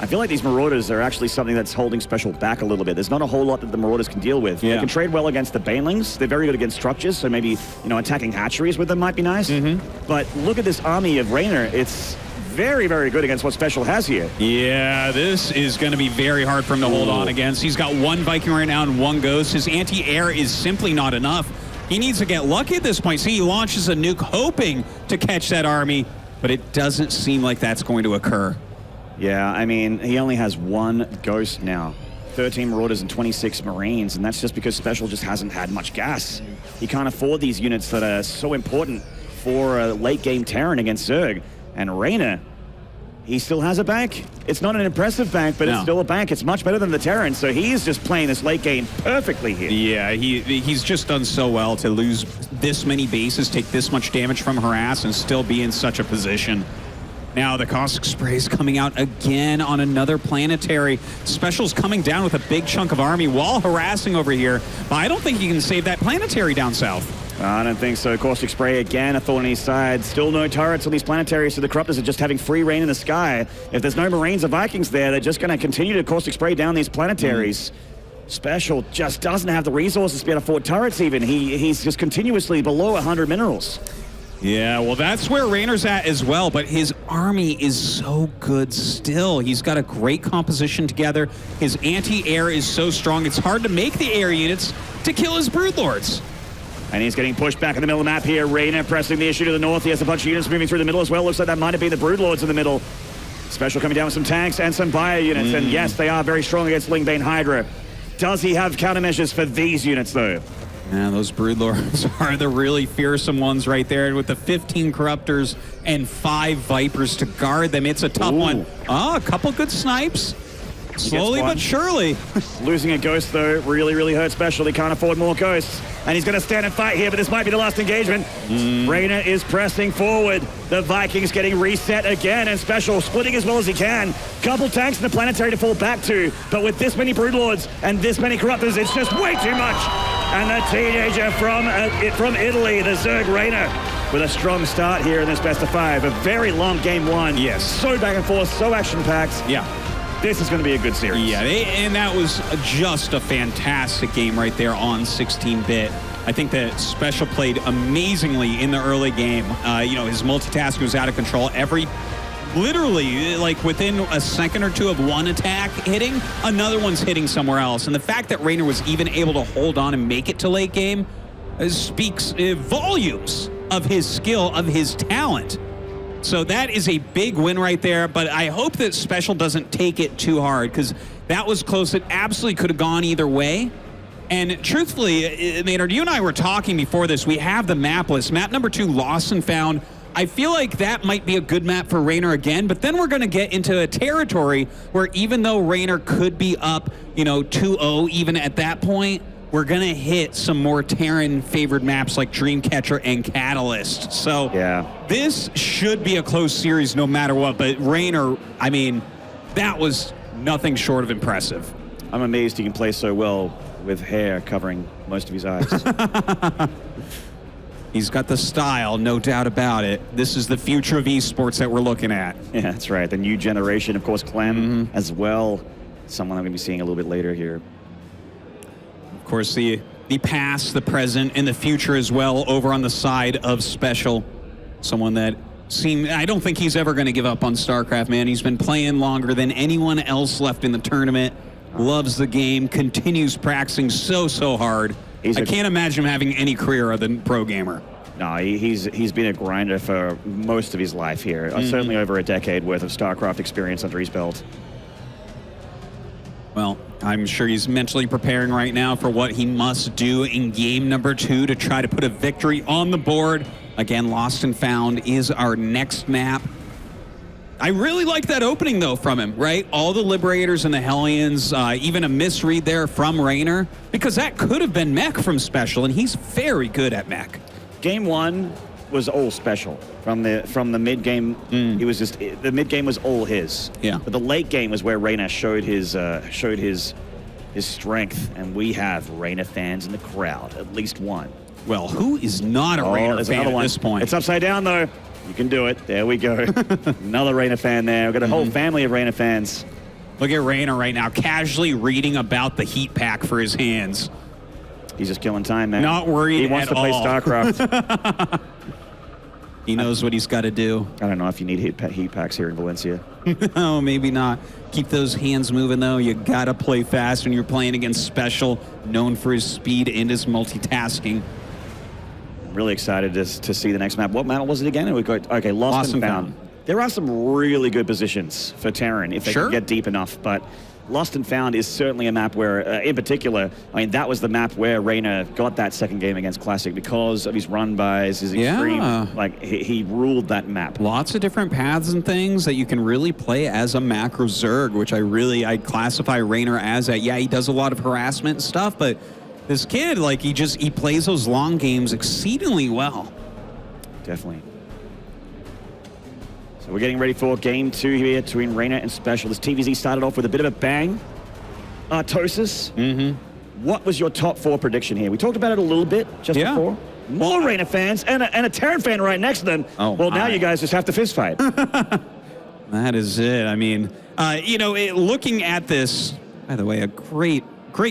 I feel like these Marauders are actually something that's holding SpeCial back a little bit. There's not a whole lot that the Marauders can deal with. Yeah. They can trade well against the Banelings. They're very good against structures, so maybe, attacking hatcheries with them might be nice. But look at this army of Reynor. It's very, very good against what SpeCial has here. Yeah, this is going to be very hard for him to hold on against. He's got 1 Viking right now and 1 Ghost. His anti-air is simply not enough. He needs to get lucky at this point. See, he launches a nuke hoping to catch that army, but it doesn't seem like that's going to occur. Yeah, I mean, he only has 1 Ghost now. 13 Marauders and 26 Marines, and that's just because SpeCial just hasn't had much gas. He can't afford these units that are so important for a late-game Terran against Zerg. And Reynor, he still has a bank. It's not an impressive bank, but it's still a bank. It's much better than the Terran, so he is just playing this late game perfectly here. Yeah, he's just done so well to lose this many bases, take this much damage from harass, and still be in such a position. Now the caustic spray is coming out again on another planetary. SpeCial's coming down with a big chunk of army while harassing over here, but I don't think he can save that planetary down south. I don't think so. Caustic spray again, a thorn on his side. Still no turrets on these planetaries, so the Corruptors are just having free reign in the sky. If there's no Marines or Vikings there, they're just going to continue to caustic spray down these planetaries. SpeCial just doesn't have the resources to be able to afford turrets even. He's just continuously below 100 minerals. Yeah, well, that's where Reynor's at as well, but his army is so good still. He's got a great composition together. His anti-air is so strong, it's hard to make the air units to kill his Broodlords. And he's getting pushed back in the middle of the map here. Reynor pressing the issue to the north. He has a bunch of units moving through the middle as well. Looks like that might have been the Broodlords in the middle. SpeCial coming down with some tanks and some bio units. And yes, they are very strong against Lingbane Hydra. Does he have countermeasures for these units, though? Yeah, those Broodlords are the really fearsome ones right there with the 15 Corruptors and 5 Vipers to guard them. It's a tough one. A couple good snipes. Slowly but surely. Losing a Ghost, though, really, really hurts SpeCial. He can't afford more Ghosts. And he's going to stand and fight here, but this might be the last engagement. Reynor is pressing forward. The Vikings getting reset again, and SpeCial splitting as well as he can. Couple tanks in the planetary to fall back to, but with this many Broodlords and this many Corruptors, it's just way too much. And the teenager from Italy, the Zerg Reynor, with a strong start here in this best of 5. A very long game 1. Yes. So back and forth, so action-packed. Yeah. This is going to be a good series. Yeah, and that was just a fantastic game right there on 16-bit. I think that SpeCial played amazingly in the early game. His multitasking was out of control. Literally, like within a second or two of one attack hitting, another one's hitting somewhere else. And the fact that Reynor was even able to hold on and make it to late game speaks volumes of his skill, of his talent. So that is a big win right there, but I hope that SpeCial doesn't take it too hard because that was close. It absolutely could have gone either way. And truthfully, Maynard, you and I were talking before this. We have the map list. Map number 2, Lost and Found. I feel like that might be a good map for Reynor again, but then we're going to get into a territory where even though Reynor could be up, 2-0 even at that point, we're going to hit some more Terran-favored maps like Dreamcatcher and Catalyst. So this should be a close series no matter what. But Reynor, I mean, that was nothing short of impressive. I'm amazed he can play so well with hair covering most of his eyes. He's got the style, no doubt about it. This is the future of esports that we're looking at. Yeah, that's right. The new generation, of course, Clem as well. someone I'm going to be seeing a little bit later here. Of course, the past, the present, and the future as well over on the side of SpeCial. Someone that I don't think he's ever going to give up on StarCraft, man. He's been playing longer than anyone else left in the tournament. Loves the game, continues practicing so hard. I can't imagine him having any career other than pro gamer. No, he's been a grinder for most of his life here. Certainly over a decade worth of StarCraft experience under his belt. Well, I'm sure he's mentally preparing right now for what he must do in game number 2 to try to put a victory on the board. Again, Lost and Found is our next map. I really like that opening, though, from him, right? All the Liberators and the Hellions, even a misread there from Reynor, because that could have been mech from SpeCial, and he's very good at mech. Game 1 was all SpeCial. From the mid game, it was just the mid game was all his. Yeah. But the late game was where Reynor showed his strength, and we have Reynor fans in the crowd, at least one. Well, who is not a Reynor fan at this point? It's upside down, though. You can do it. There we go. Another Reynor fan there. We've got a whole family of Reynor fans. Look at Reynor right now, casually reading about the heat pack for his hands. He's just killing time, man. Not worried at all. He wants to play StarCraft. He knows what he's got to do. I don't know if you need heat packs here in Valencia. No, maybe not. Keep those hands moving, though. You got to play fast when you're playing against SpeCial, known for his speed and his multitasking. I'm really excited to see the next map. What map was it again? Okay, Lost and Found. There are some really good positions for Terran if they can get deep enough, but Lost and Found is certainly a map where, in particular, I mean, that was the map where Reynor got that second game against Classic because of his run-bys, his extreme, like, he ruled that map. Lots of different paths and things that you can really play as a macro Zerg, which I classify Reynor as that. Yeah, he does a lot of harassment and stuff, but this kid, like, he plays those long games exceedingly well. Definitely. So we're getting ready for game 2 here between Reynor and SpeCial. This TVZ started off with a bit of a bang. Artosis, what was your top 4 prediction here? We talked about it a little bit just before. More Reynor fans and a Terran fan right next to them. Oh, well, now you guys just have to fist fight. That is it. I mean, you know, looking at this, by the way, a great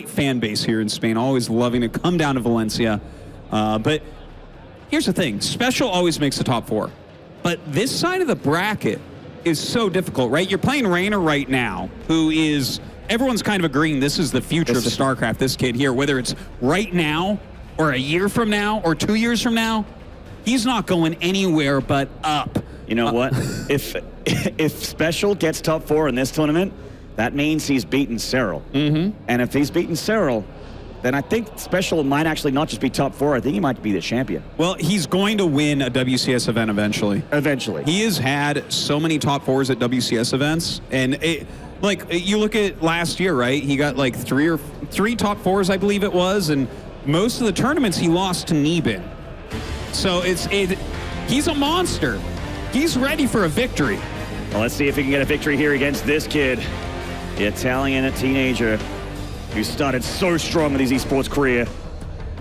fan base here in Spain, always loving to come down to Valencia. But here's the thing, SpeCial always makes the top 4. But this side of the bracket is so difficult, right? You're playing Reynor right now, who is, everyone's kind of agreeing this is the future of StarCraft, this kid here, whether it's right now or a year from now or 2 years from now, he's not going anywhere but up. You know what? If SpeCial gets top 4 in this tournament, that means he's beaten Cyril. And if he's beaten Cyril, then I think SpeCial might actually not just be top 4. I think he might be the champion. Well, he's going to win a WCS event eventually. Eventually. He has had so many top 4s at WCS events. And, like, you look at last year, right? He got, like, three top 4s, I believe it was. And most of the tournaments he lost to Nebin. So he's a monster. He's ready for a victory. Well, let's see if he can get a victory here against this kid. The Italian teenager who started so strong with his esports career.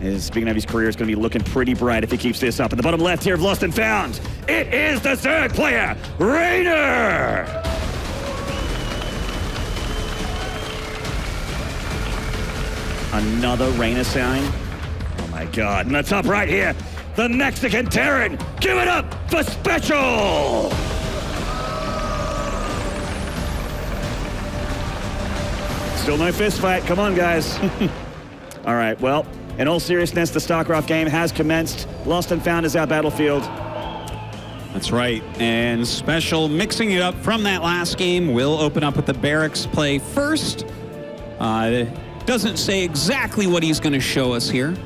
And speaking of his career, it's going to be looking pretty bright if he keeps this up. At the bottom left here of Lost and Found, it is the Zerg player, Reynor! Another Reynor sign. Oh my God. And the top right here, the Mexican Terran. Give it up for SpeCial! Still no fist fight. Come on, guys. All right, well, in all seriousness, the StarCraft game has commenced. Lost and Found is our battlefield. That's right. And SpeCial mixing it up from that last game. Will open up with the barracks play first. Doesn't say exactly what he's going to show us here.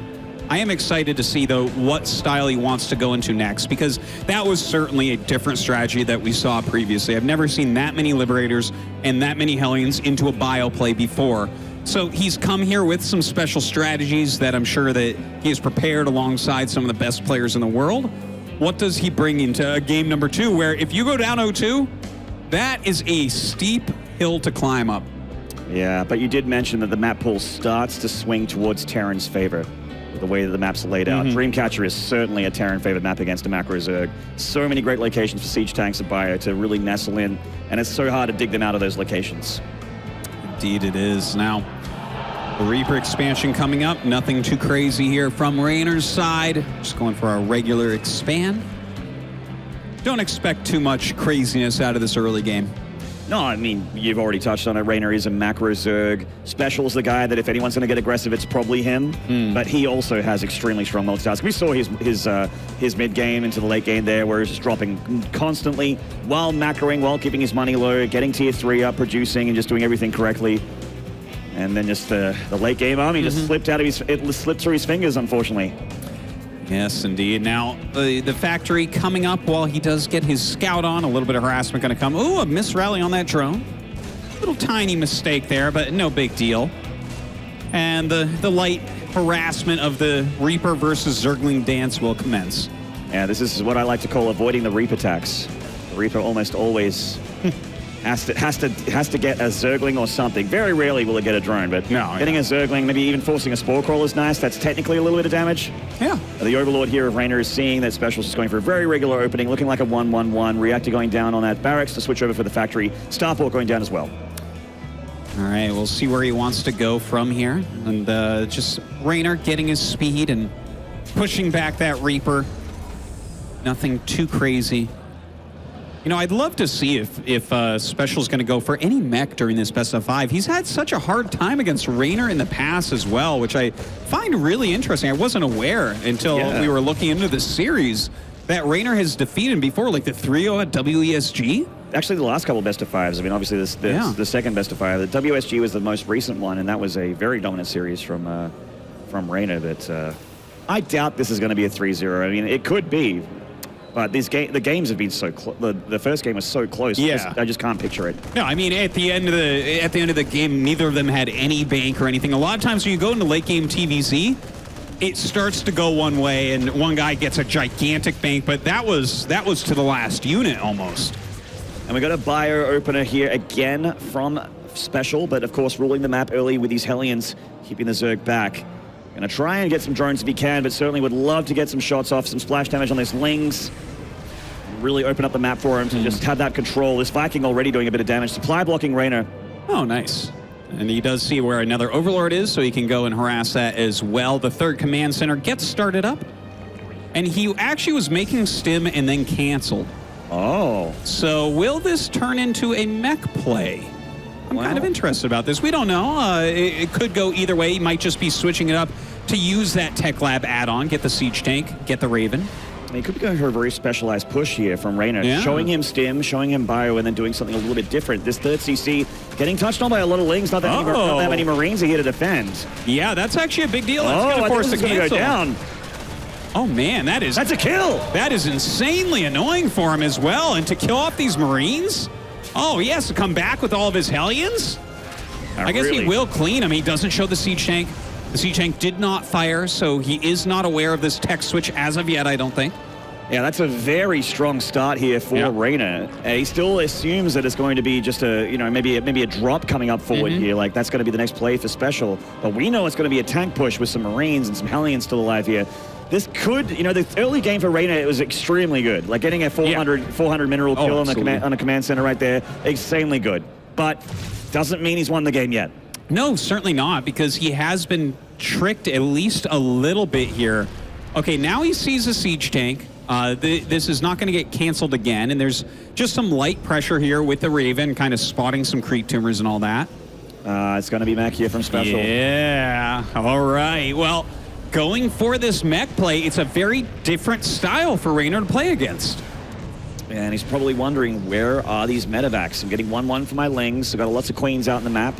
I am excited to see, though, what style he wants to go into next, because that was certainly a different strategy that we saw previously. I've never seen that many Liberators and that many Hellions into a bio play before. So he's come here with some special strategies that I'm sure that he has prepared alongside some of the best players in the world. What does he bring into game number 2, where if you go down 0-2, that is a steep hill to climb up. Yeah, but you did mention that the map pool starts to swing towards Terran's favor. The way that the map's laid out. Dreamcatcher is certainly a Terran favorite map against a macro Zerg. So many great locations for siege tanks and bio to really nestle in, and it's so hard to dig them out of those locations. Indeed it is. Now, the Reaper expansion coming up. Nothing too crazy here from Reynor's side. Just going for our regular expand. Don't expect too much craziness out of this early game. No, I mean, you've already touched on it. Reynor is a macro Zerg. SpeCial's the guy that if anyone's going to get aggressive, it's probably him. But he also has extremely strong multitask. We saw his mid game into the late game there, where he's just dropping constantly while macroing, while keeping his money low, getting tier 3 up, producing, and just doing everything correctly. And then just the late game army just slipped through his fingers, unfortunately. Yes, indeed. Now, the factory coming up while he does get his scout on. A little bit of harassment going to come. Ooh, a misrally on that drone. Little tiny mistake there, but no big deal. And the light harassment of the Reaper versus Zergling dance will commence. Yeah, this is what I like to call avoiding the Reaper attacks. The Reaper almost always has to get a Zergling or something. Very rarely will it get a drone, but getting a Zergling, maybe even forcing a Spore Crawl is nice. That's technically a little bit of damage. Yeah. The Overlord here of Reynor is seeing that SpeCial's just going for a very regular opening, looking like a 1-1-1. Reactor going down on that barracks to switch over for the factory. Starport going down as well. All right, we'll see where he wants to go from here. And just Reynor getting his speed and pushing back that Reaper. Nothing too crazy. You know, I'd love to see if SpeCial's going to go for any mech during this best of 5. He's had such a hard time against Reynor in the past as well, which I find really interesting. I wasn't aware until we were looking into this series that Reynor has defeated him before, like the 3-0 at WESG. Actually, the last couple best of 5s. I mean, obviously, the second best of 5. The WSG was the most recent one, and that was a very dominant series from Reynor. But I doubt this is going to be a 3-0. I mean, it could be. But the games have been so close. The first game was so close. Yeah. I just can't picture it. No, I mean at the end of the game, neither of them had any bank or anything. A lot of times when you go into late game TVZ, it starts to go one way, and one guy gets a gigantic bank. But that was to the last unit almost. And we got a bio opener here again from SpeCial, but of course ruling the map early with these Hellions, keeping the Zerg back. Gonna try and get some drones if he can, but certainly would love to get some shots off, some splash damage on these Lings. Really open up the map for him to just have that control. This Viking already doing a bit of damage. Supply blocking Reynor. Oh, nice. And he does see where another Overlord is, so he can go and harass that as well. The third command center gets started up. And he actually was making stim and then canceled. Oh. So will this turn into a mech play? I'm kind of interested about this. We don't know. It could go either way. He might just be switching it up to use that Tech Lab add-on, get the Siege Tank, get the Raven. He could be going for a very specialized push here from Reynor, showing him stim, showing him bio, and then doing something a little bit different. This third CC getting touched on by a lot of Lings, not that many Marines are here to defend. Yeah, that's actually a big deal. That's going to force the cancel. Go down. Oh man, that's a kill. That is insanely annoying for him as well. And to kill off these Marines? Oh, he has to come back with all of his Hellions? I guess he will clean him. He doesn't show the Siege Tank. The Siege Tank did not fire, so he is not aware of this tech switch as of yet, I don't think. Yeah, that's a very strong start here for Reynor. He still assumes that it's going to be just a, maybe a drop coming up forward here. Like, that's going to be the next play for SpeCial. But we know it's going to be a tank push with some Marines and some Hellions still alive here. This could, the early game for Reynor, it was extremely good. Like getting a 400 mineral kill on a command center right there, insanely good. But doesn't mean he's won the game yet. No, certainly not, because he has been tricked at least a little bit here. Okay, now he sees a Siege Tank. This is not going to get canceled again, and there's just some light pressure here with the Raven, kind of spotting some creep tumors and all that. It's going to be mech here from SpeCial. Yeah, all right. Well, going for this mech play, it's a very different style for Reynor to play against. And he's probably wondering, where are these medevacs? I'm getting 1-1 for my Lings. I've got lots of Queens out in the map.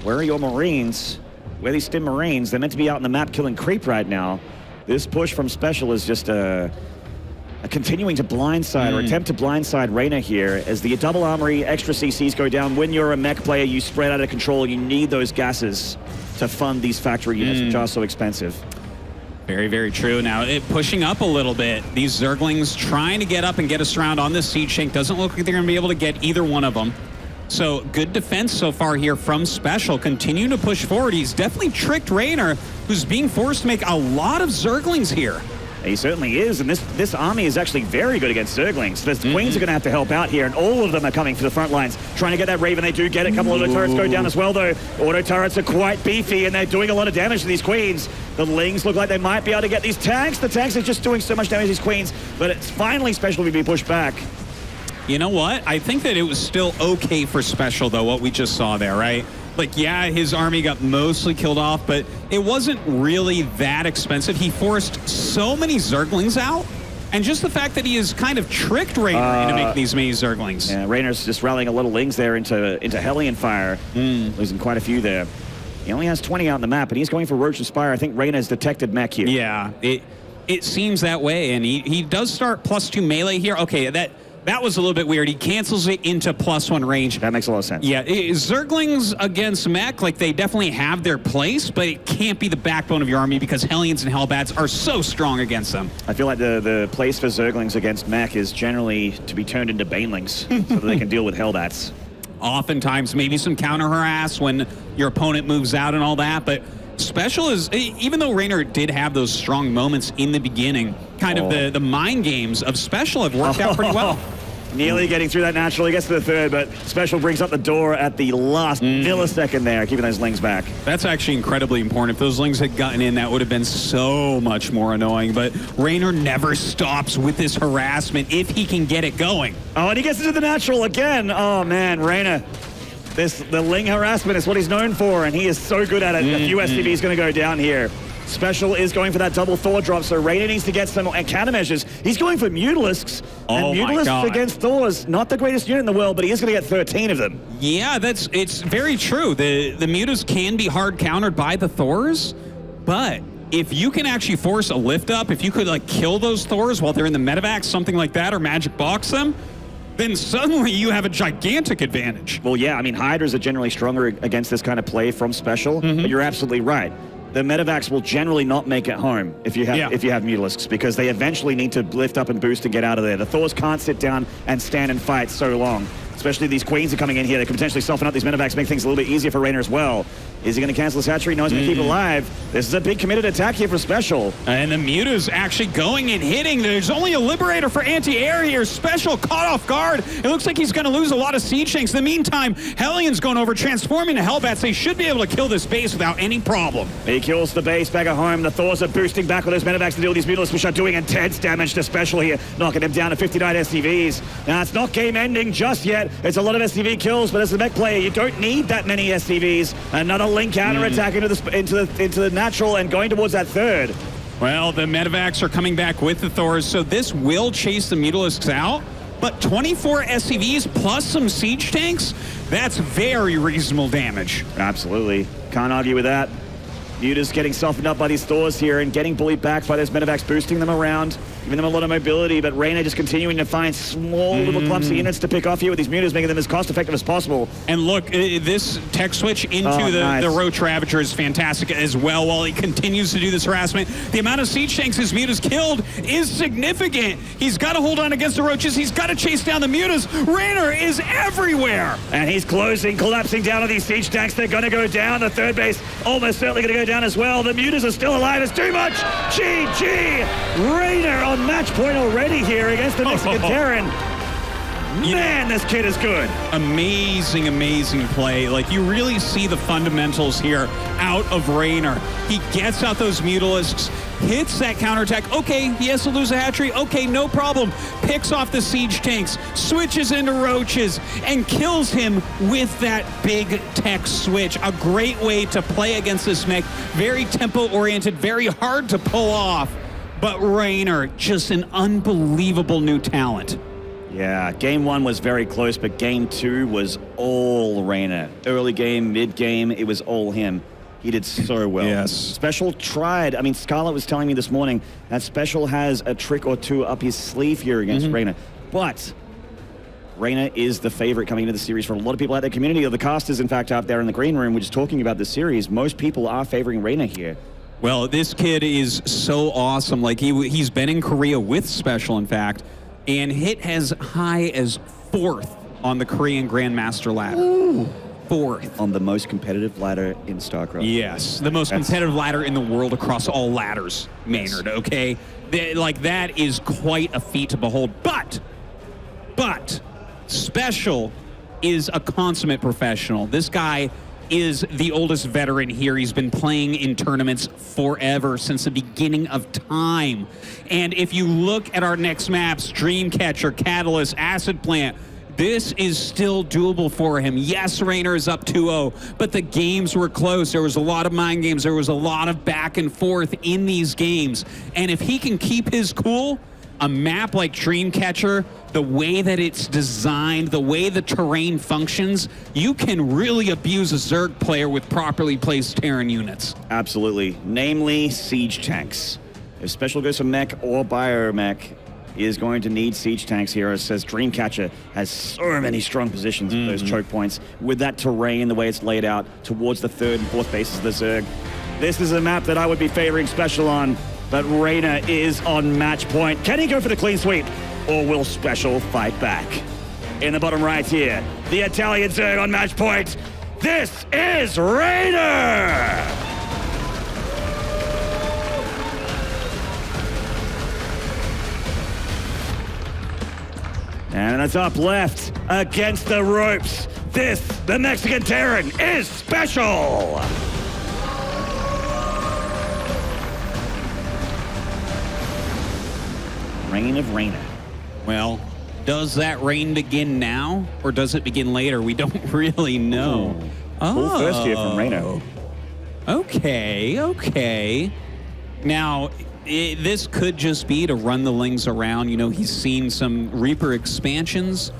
Where are your Marines? Where are these Stim Marines? They're meant to be out in the map killing creep right now. This push from SpeCial is just a continuing to blindside or attempt to blindside Reynor here as the double armory, extra CCs go down. When you're a mech player, you spread out of control. You need those gases to fund these factory units, which are so expensive. Very, very true. Now, pushing up a little bit. These Zerglings trying to get up and get us around on this Siege Tank. Doesn't look like they're going to be able to get either one of them. So, good defense so far here from SpeCial. Continue to push forward. He's definitely tricked Reynor, who's being forced to make a lot of Zerglings here. He certainly is, and this army is actually very good against Zerglings. The Queens are going to have to help out here, and all of them are coming for the front lines, trying to get that Raven. They do get it. A couple of auto turrets go down as well, though. Auto turrets are quite beefy, and they're doing a lot of damage to these Queens. The Lings look like they might be able to get these tanks. The tanks are just doing so much damage to these Queens, but it's finally SpeCial to be pushed back. You know what? I think that it was still okay for SpeCial, though, what we just saw there, right? Like, yeah, his army got mostly killed off, but it wasn't really that expensive. He forced so many Zerglings out, and just the fact that he has kind of tricked Reynor into making these many Zerglings. Yeah, Reynor's just rallying a lot of Lings there into Hellion Fire, losing quite a few there. He only has 20 out on the map, and he's going for Roach and Spire. I think Reynor's detected mech here. Yeah, it seems that way, and he does start +2 melee here. Okay, that was a little bit weird. He cancels it into +1 range. That makes a lot of sense. Yeah, Zerglings against mech, like, they definitely have their place, but it can't be the backbone of your army because Hellions and Hellbats are so strong against them. I feel like the place for Zerglings against mech is generally to be turned into Banelings so that they can deal with Hellbats. Oftentimes, maybe some counter harass when your opponent moves out and all that, but SpeCial is, even though Reynor did have those strong moments in the beginning, kind of the mind games of SpeCial have worked out pretty well. Nearly getting through that natural. He gets to the third, but SpeCial brings up the door at the last millisecond there, keeping those Lings back. That's actually incredibly important. If those Lings had gotten in, that would have been so much more annoying. But Reynor never stops with this harassment if he can get it going. Oh, and he gets into the natural again. Oh, man, Reynor. The Ling harassment is what he's known for, and he is so good at it. A few SCV is going to go down here. SpeCial is going for that double Thor drop, so Reynor needs to get some countermeasures. He's going for Mutalisks, and Mutalisks against Thors, not the greatest unit in the world, but he is going to get 13 of them. Yeah, it's very true. The Mutas can be hard countered by the Thors, but if you can actually force a lift up, if you could like kill those Thors while they're in the medevac, something like that, or magic box them, then suddenly you have a gigantic advantage. Well, yeah, I mean, Hydras are generally stronger against this kind of play from SpeCial, but you're absolutely right. The medevacs will generally not make it home if you have Mutalisks, because they eventually need to lift up and boost and get out of there. The Thors can't sit down and stand and fight so long. Especially these Queens are coming in here. They can potentially soften up these medevacs, make things a little bit easier for Reynor as well. Is he going to cancel his hatchery? No, he's going to keep it alive. This is a big committed attack here for SpeCial. And the Muta's actually going and hitting. There's only a Liberator for anti-air here. SpeCial caught off guard. It looks like he's going to lose a lot of siege tanks. In the meantime, Hellion's going over, transforming to Hellbats. They should be able to kill this base without any problem. He kills the base back at home. The Thors are boosting back with those medevacs to deal with these Mutalisks, which are doing intense damage to SpeCial here, knocking him down to 59 SCVs. Now, it's not game ending just yet. It's a lot of SCV kills, but as a mech player, you don't need that many SCVs. Another Link counter attack into the natural and going towards that third. Well, the medevacs are coming back with the Thors, so this will chase the Mutalisks out. But 24 SCVs plus some siege tanks, that's very reasonable damage. Absolutely. Can't argue with that. Mutas getting softened up by these Thors here and getting bullied back by those medevacs, boosting them around, giving them a lot of mobility, but Reynor just continuing to find small little clumsy units to pick off here with these Mutas, making them as cost effective as possible. And look, this tech switch into the Roach Ravager is fantastic as well while he continues to do this harassment. The amount of siege tanks his Mutas killed is significant. He's got to hold on against the Roaches. He's got to chase down the Mutas. Reynor is everywhere. And he's collapsing down on these siege tanks. They're going to go down. The third base almost certainly going to go down as well. The Mutas are still alive. It's too much. GG. Reynor on match point already here against the Mexican Terran. Man, this kid is good. Amazing, amazing play. Like, you really see the fundamentals here out of Reynor. He gets out those Mutalisks, hits that counterattack. Okay, he has to lose a hatchery. Okay, no problem. Picks off the siege tanks, switches into Roaches, and kills him with that big tech switch. A great way to play against this mech. Very tempo-oriented, very hard to pull off. But Reynor, just an unbelievable new talent. Yeah, game one was very close, but game two was all Reynor. Early game, mid game, it was all him. He did so well. Yes. SpeCial tried. I mean, Scarlett was telling me this morning that SpeCial has a trick or two up his sleeve here against Reynor. But Reynor is the favorite coming into the series for a lot of people out there. Community of the casters, in fact, out there in the green room, which is talking about the series. Most people are favoring Reynor here. Well, this kid is so awesome. Like, he's been in Korea with SpeCial, in fact, and hit as high as 4th on the Korean Grandmaster ladder. Ooh. 4th. On the most competitive ladder in StarCraft. Yes, the most competitive ladder in the world across all ladders, Maynard, okay? Like, that is quite a feat to behold. But SpeCial is a consummate professional. This guy is the oldest veteran here. He's been playing in tournaments forever, since the beginning of time. And if you look at our next maps, Dreamcatcher, Catalyst, Acid Plant, this is still doable for him. Yes, Reynor is up 2-0, but the games were close. There was a lot of mind games. There was a lot of back and forth in these games. And if he can keep his cool, a map like Dreamcatcher, the way that it's designed, the way the terrain functions, you can really abuse a Zerg player with properly placed Terran units. Absolutely. Namely, siege tanks. If SpeCial goes for mech or biomech, he is going to need siege tanks here. It says Dreamcatcher has so many strong positions for those choke points. With that terrain, the way it's laid out towards the 3rd and 4th bases of the Zerg. This is a map that I would be favoring SpeCial on, but Reynor is on match point. Can he go for the clean sweep, or will SpeCial fight back? In the bottom right here, the Italian Zerg on match point. This is Reynor! And it's up left against the ropes. This, the Mexican Terran, is SpeCial! Reign of Reynor. Well, does that reign begin now, or does it begin later? We don't really know. Full first here from Reynor. Okay. Now, this could just be to run the Lings around. You know, he's seen some Reaper expansions.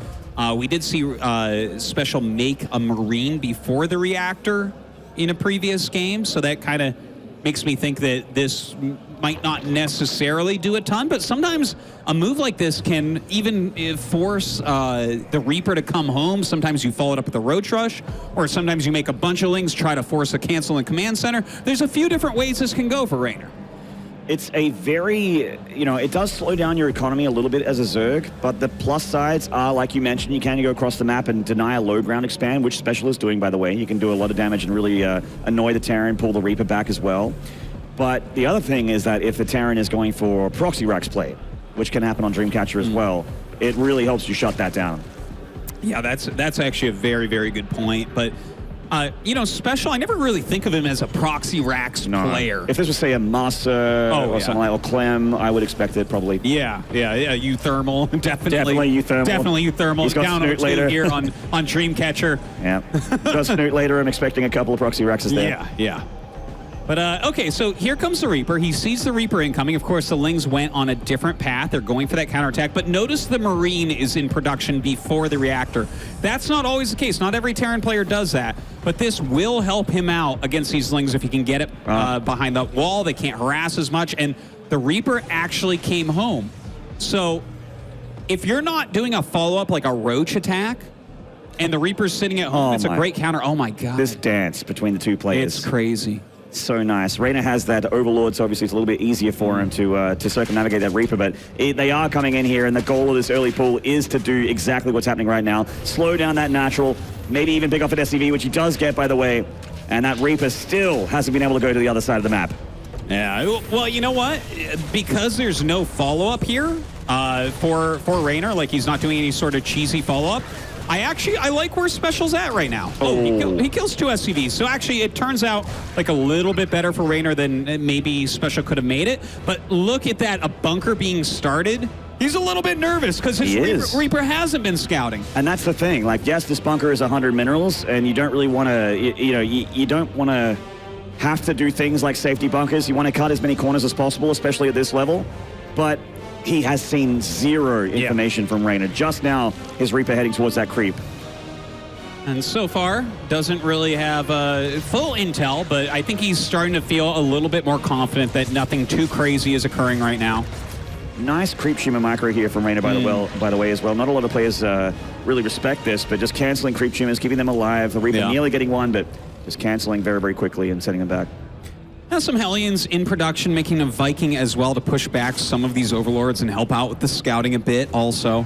We did see SpeCial make a Marine before the reactor in a previous game, so that kind of makes me think that this might not necessarily do a ton, but sometimes a move like this can even force the Reaper to come home. Sometimes you follow it up with a Roach Rush, or sometimes you make a bunch of Lings try to force a cancel in Command Center. There's a few different ways this can go for Reynor. It's a very, it does slow down your economy a little bit as a Zerg, but the plus sides are, like you mentioned, you can go across the map and deny a low ground expand, which SpeCial is doing, by the way. You can do a lot of damage and really annoy the Terran, pull the Reaper back as well. But the other thing is that if the Terran is going for proxy racks play, which can happen on Dreamcatcher as well, it really helps you shut that down. Yeah, that's actually a very, very good point. But SpeCial, I never really think of him as a proxy racks player. If this was, say, a Massa or something like, or Clem, I would expect it probably. Yeah, U-thermal, definitely U-thermal. Definitely U-thermal. He's got down Snoot later here on Dreamcatcher. Yeah, he's got Snoot later. I'm expecting a couple of proxy racks there. Yeah. But, okay, so here comes the Reaper. He sees the Reaper incoming. Of course, the Lings went on a different path. They're going for that counterattack. But notice the Marine is in production before the reactor. That's not always the case. Not every Terran player does that. But this will help him out against these Lings if he can get it behind the wall. They can't harass as much. And the Reaper actually came home. So if you're not doing a follow-up like a Roach attack, and the Reaper's sitting at home, it's a great counter. Oh, my God. This dance between the two players. It's crazy. So nice. Reynor has that Overlord, so obviously it's a little bit easier for him to circumnavigate that Reaper, but they are coming in here, and the goal of this early pull is to do exactly what's happening right now. Slow down that natural, maybe even pick off an SCV, which he does get, by the way, and that Reaper still hasn't been able to go to the other side of the map. Yeah, well, you know what? Because there's no follow-up here for Reynor, like he's not doing any sort of cheesy follow-up, I like where SpeCial's at right now. He kills 2 SCVs. So actually, it turns out like a little bit better for Reynor than maybe SpeCial could have made it. But look at that, a bunker being started. He's a little bit nervous because his Reaper hasn't been scouting. And that's the thing. Like, yes, this bunker is 100 minerals, and you don't really want to, you don't want to have to do things like safety bunkers. You want to cut as many corners as possible, especially at this level. But he has seen zero information from Reynor. Just now, his Reaper heading towards that creep. And so far, doesn't really have full intel, but I think he's starting to feel a little bit more confident that nothing too crazy is occurring right now. Nice creep Shima micro here from Reynor, by the way, as well. Not a lot of players really respect this, but just canceling creep Shimas, keeping them alive. The Reaper nearly getting one, but just canceling very, very quickly and sending them back. Now some Hellions in production, making a Viking as well to push back some of these Overlords and help out with the scouting a bit also.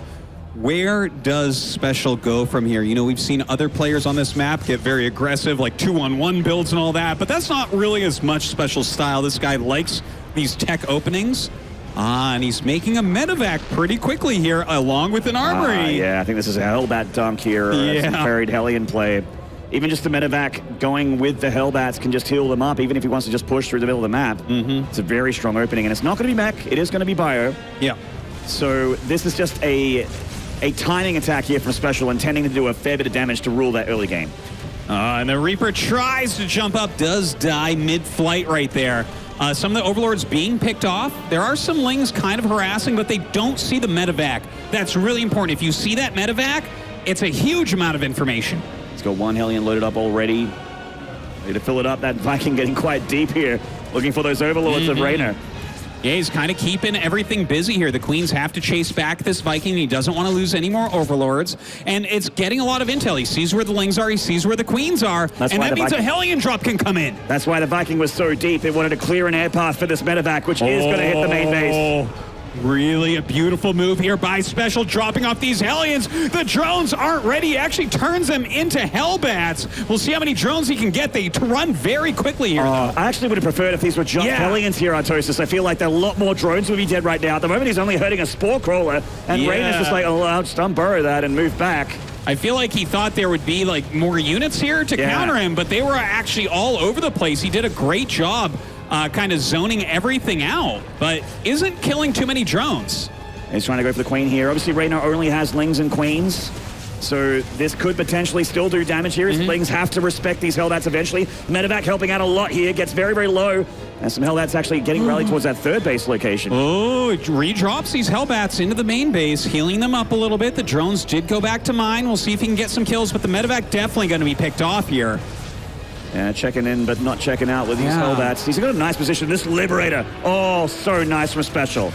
Where does SpeCial go from here? You know, we've seen other players on this map get very aggressive, like 2-on-1 builds and all that, but that's not really as much SpeCial style. This guy likes these tech openings. And he's making a medevac pretty quickly here, along with an armory. Yeah, I think this is a Hellbat dunk here. Some buried Hellion play. Even just the medevac going with the Hellbats can just heal them up, even if he wants to just push through the middle of the map. It's a very strong opening, and it's not going to be mech. It is going to be bio. Yeah. So this is just a timing attack here from SpeCial, intending to do a fair bit of damage to rule that early game. And the Reaper tries to jump up, does die mid-flight right there. Some of the Overlords being picked off. There are some Lings kind of harassing, but they don't see the medevac. That's really important. If you see that medevac, it's a huge amount of information. He's got one Hellion loaded up already. Ready to fill it up. That Viking getting quite deep here, looking for those Overlords of Reynor. Yeah, he's kind of keeping everything busy here. The Queens have to chase back this Viking. He doesn't want to lose any more Overlords. And it's getting a lot of intel. He sees where the Lings are. He sees where the Queens are. And that means a Hellion drop can come in. That's why the Viking was so deep. It wanted to clear an air path for this medevac, which is going to hit the main base. Really a beautiful move here by SpeCial, dropping off these Hellions. The drones aren't ready. He actually turns them into Hellbats. We'll see how many drones he can get. They run very quickly here. I actually would have preferred if these were just Hellions here, Artosis. I feel like a lot more drones would be dead right now. At the moment, he's only hurting a Spore Crawler, and Reynor's just like, oh, I'll just unburrow that and move back. I feel like he thought there would be like more units here to counter him, but they were actually all over the place. He did a great job kind of zoning everything out, but isn't killing too many drones. He's trying to go for the Queen here. Obviously, Reynor only has Lings and Queens, so this could potentially still do damage here. His Lings have to respect these Hellbats eventually. Medevac helping out a lot here, gets very, very low. And some Hellbats actually getting rallied towards that third base location. Oh, it redrops these Hellbats into the main base, healing them up a little bit. The drones did go back to mine. We'll see if he can get some kills, but the Medevac definitely going to be picked off here. Yeah, checking in, but not checking out with these Hellbats. He's got a nice position. This Liberator, oh, so nice from SpeCial.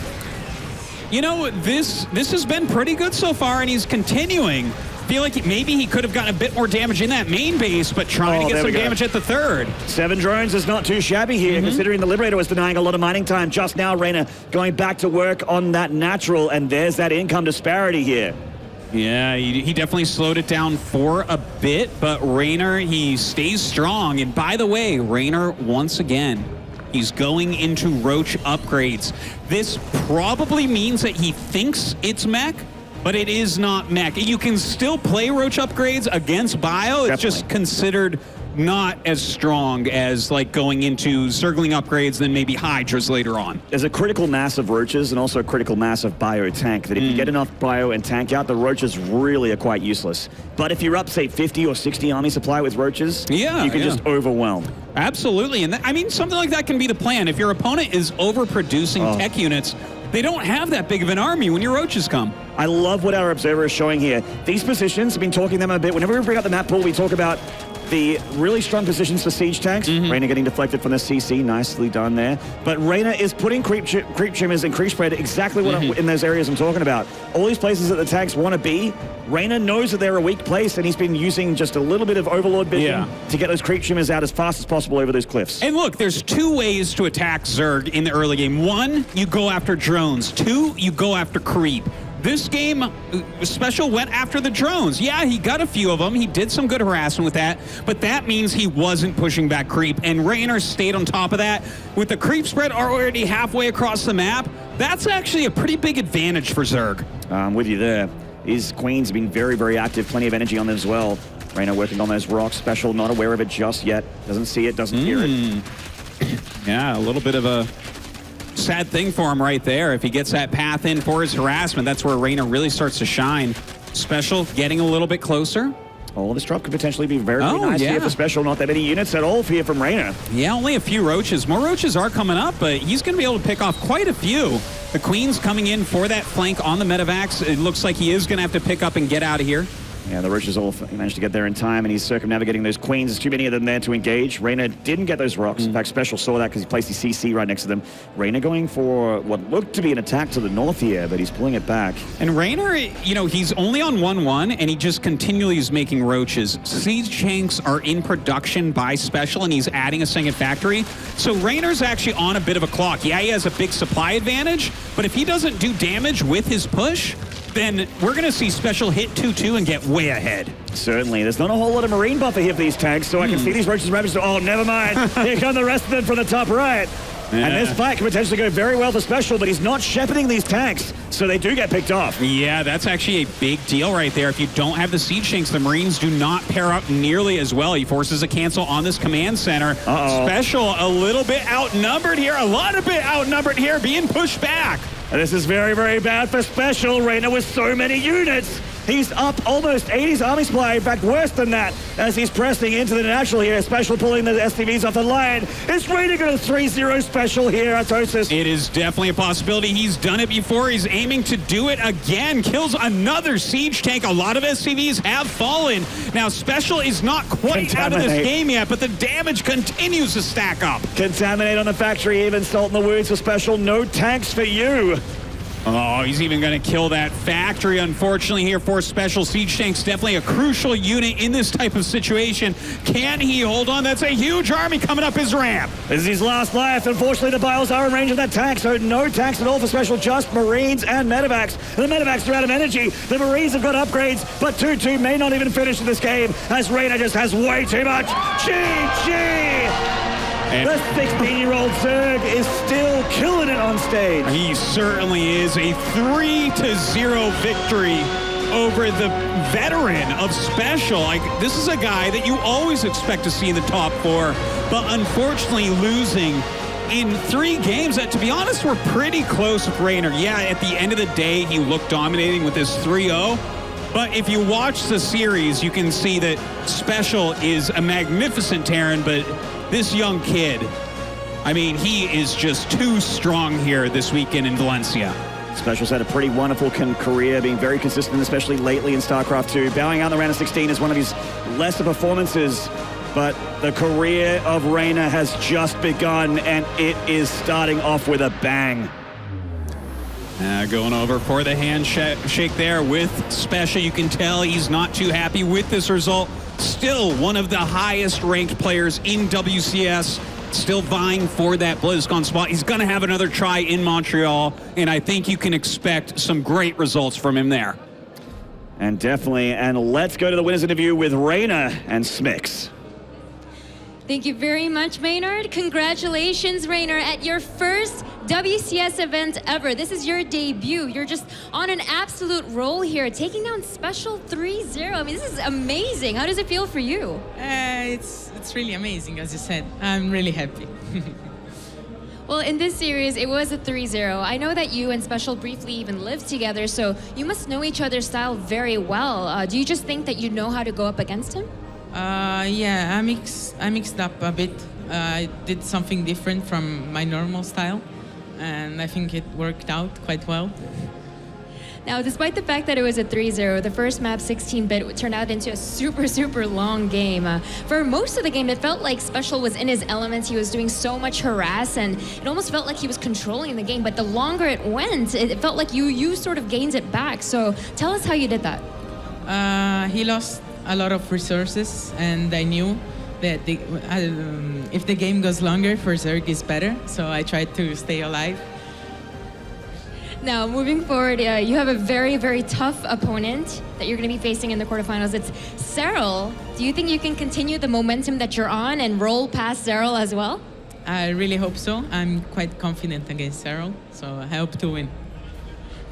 You know, this has been pretty good so far, and he's continuing. Feel like maybe he could have gotten a bit more damage in that main base, but trying to get some damage at the third. 7 drones is not too shabby here, considering the Liberator was denying a lot of mining time. Just now, Reynor going back to work on that natural, and there's that income disparity here. Yeah, he definitely slowed it down for a bit, but Reynor, he stays strong. And by the way, Reynor, once again, he's going into Roach upgrades. This probably means that he thinks it's mech, but it is not mech. You can still play Roach upgrades against Bio. It's just considered not as strong as like going into circling upgrades than maybe Hydras later on. There's a critical mass of Roaches and also a critical mass of Bio tank that if you get enough Bio and tank out, the Roaches really are quite useless. But if you're up, say, 50 or 60 army supply with Roaches, you can just overwhelm. Absolutely. And I mean, something like that can be the plan. If your opponent is overproducing tech units, they don't have that big of an army when your Roaches come. I love what our observer is showing here. These positions, I've been talking them a bit. Whenever we bring up the map pool, we talk about the really strong positions for siege tanks. Reynor getting deflected from the CC, nicely done there. But Reynor is putting creep trimmers and creep spread exactly what in those areas I'm talking about. All these places that the tanks want to be, Reynor knows that they're a weak place, and he's been using just a little bit of Overlord vision to get those creep trimmers out as fast as possible over those cliffs. And look, there's 2 ways to attack Zerg in the early game. 1, you go after drones. 2, you go after creep. This game, SpeCial went after the drones. Yeah, he got a few of them. He did some good harassment with that, but that means he wasn't pushing back creep, and Reynor stayed on top of that. With the creep spread already halfway across the map, that's actually a pretty big advantage for Zerg. I'm with you there. His Queen's been very, very active, plenty of energy on them as well. Reynor working on those rocks. SpeCial not aware of it just yet. Doesn't see it, doesn't hear it. Yeah, a little bit of a sad thing for him right there. If he gets that path in for his harassment, that's where Reynor really starts to shine. SpeCial getting a little bit closer. Oh, this drop could potentially be very, very nice here for SpeCial. Not that many units at all here from Reynor. Yeah, only a few Roaches. More Roaches are coming up, but he's going to be able to pick off quite a few. The Queen's coming in for that flank on the medevacs. It looks like he is going to have to pick up and get out of here. Yeah, the Roaches all managed to get there in time, and he's circumnavigating those Queens. There's too many of them there to engage. Reynor didn't get those rocks. In fact, SpeCial saw that because he placed his CC right next to them. Reynor going for what looked to be an attack to the north here, but he's pulling it back. And Reynor, you know, he's only on 1-1, and he just continually is making Roaches. Siege tanks are in production by SpeCial, and he's adding a second factory. So Reynor's actually on a bit of a clock. Yeah, he has a big supply advantage, but if he doesn't do damage with his push, then we're going to see SpeCial hit 2-2 and get way ahead. Certainly. There's not a whole lot of marine buffer here for these tanks, so I can see these roaches and rabbits. Oh, never mind. Here come the rest of them from the top right. Yeah. And this fight can potentially go very well for SpeCial, but he's not shepherding these tanks, so they do get picked off. Yeah, that's actually a big deal right there. If you don't have the siege tanks, the Marines do not pair up nearly as well. He forces a cancel on this command center. SpeCial a little bit outnumbered here, a lot of bit outnumbered here, being pushed back. And this is very, very bad for SpeCial. Reynor with so many units. He's up almost 80's army supply. In fact, worse than that, as he's pressing into the natural here. SpeCial pulling the STVs off the line. Is Reynor going to 3-0 SpeCial here at Tosis? It is definitely a possibility. He's done it before. He's aiming to do it again. Kills another siege tank. A lot of SCVs have fallen. Now, SpeCial is not quite out of this game yet, but the damage continues to stack up. Contaminate on the factory, even salt in the wounds for SpeCial. No tanks for you. Oh, he's even going to kill that factory, unfortunately, here for SpeCial. Siege tank's definitely a crucial unit in this type of situation. Can he hold on? That's a huge army coming up his ramp. This is his last life. Unfortunately, the Biles are in range of that tank, so no tanks at all for SpeCial, just Marines and medevacs. The medevacs are out of energy. The Marines have got upgrades, but 2-2 may not even finish in this game, as Reynor just has way too much. GG! And the 16-year-old Zerg is still killing it on stage. He certainly is. A 3-0 victory over the veteran of SpeCial. Like, this is a guy that you always expect to see in the top 4, but unfortunately losing in 3 games that, to be honest, were pretty close with Reynor. Yeah, at the end of the day, he looked dominating with his 3-0. But if you watch the series, you can see that SpeCial is a magnificent Terran, but this young kid, I mean, he is just too strong here this weekend in Valencia. SpeCial's had a pretty wonderful career, being very consistent, especially lately in StarCraft 2. Bowing out in the round of 16 is one of his lesser performances, but the career of Reynor has just begun, and it is starting off with a bang. Going over for the handshake there with SpeCial. You can tell he's not too happy with this result. Still one of the highest ranked players in WCS. Still vying for that BlizzCon spot. He's going to have another try in Montreal, and I think you can expect some great results from him there. And definitely, and let's go to the winners interview with Reynor and Smix. Thank you very much, Maynard. Congratulations, Reynor, at your first WCS event ever. This is your debut. You're just on an absolute roll here, taking down SpeCial 3-0. I mean, this is amazing. How does it feel for you? It's really amazing, as you said. I'm really happy. Well, in this series, it was a 3-0. I know that you and SpeCial briefly even lived together, so you must know each other's style very well. Do you just think that you know how to go up against him? Yeah, I mixed up a bit. I did something different from my normal style, and I think it worked out quite well. Now, despite the fact that it was a 3-0, the first map, 16-bit, turned out into a super, super long game. For most of the game, it felt like SpeCial was in his element. He was doing so much harass, and it almost felt like he was controlling the game. But the longer it went, it felt like you sort of gained it back. So tell us how you did that. He lost a lot of resources, and I knew that if the game goes longer, for Zerg is better. So I tried to stay alive. Now, moving forward, you have a very, very tough opponent that you're going to be facing in the quarterfinals. It's SpeCial. Do you think you can continue the momentum that you're on and roll past SpeCial as well? I really hope so. I'm quite confident against SpeCial, so I hope to win.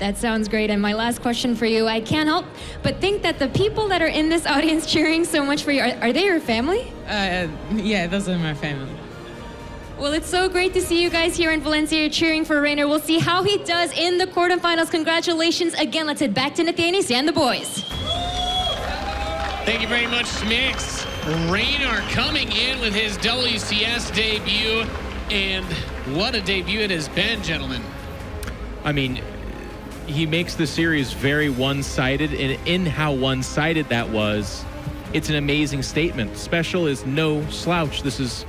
That sounds great. And my last question for you, I can't help but think that the people that are in this audience cheering so much for you, are they your family? Yeah, those are my family. Well, it's so great to see you guys here in Valencia cheering for Reynor. We'll see how he does in the quarterfinals. Congratulations again. Let's head back to Nathaniel and the boys. Thank you very much, Smix. Reynor coming in with his WCS debut. And what a debut it has been, gentlemen. I mean, he makes the series very one-sided, and in how one-sided that was, it's an amazing statement. SpeCial is no slouch. This is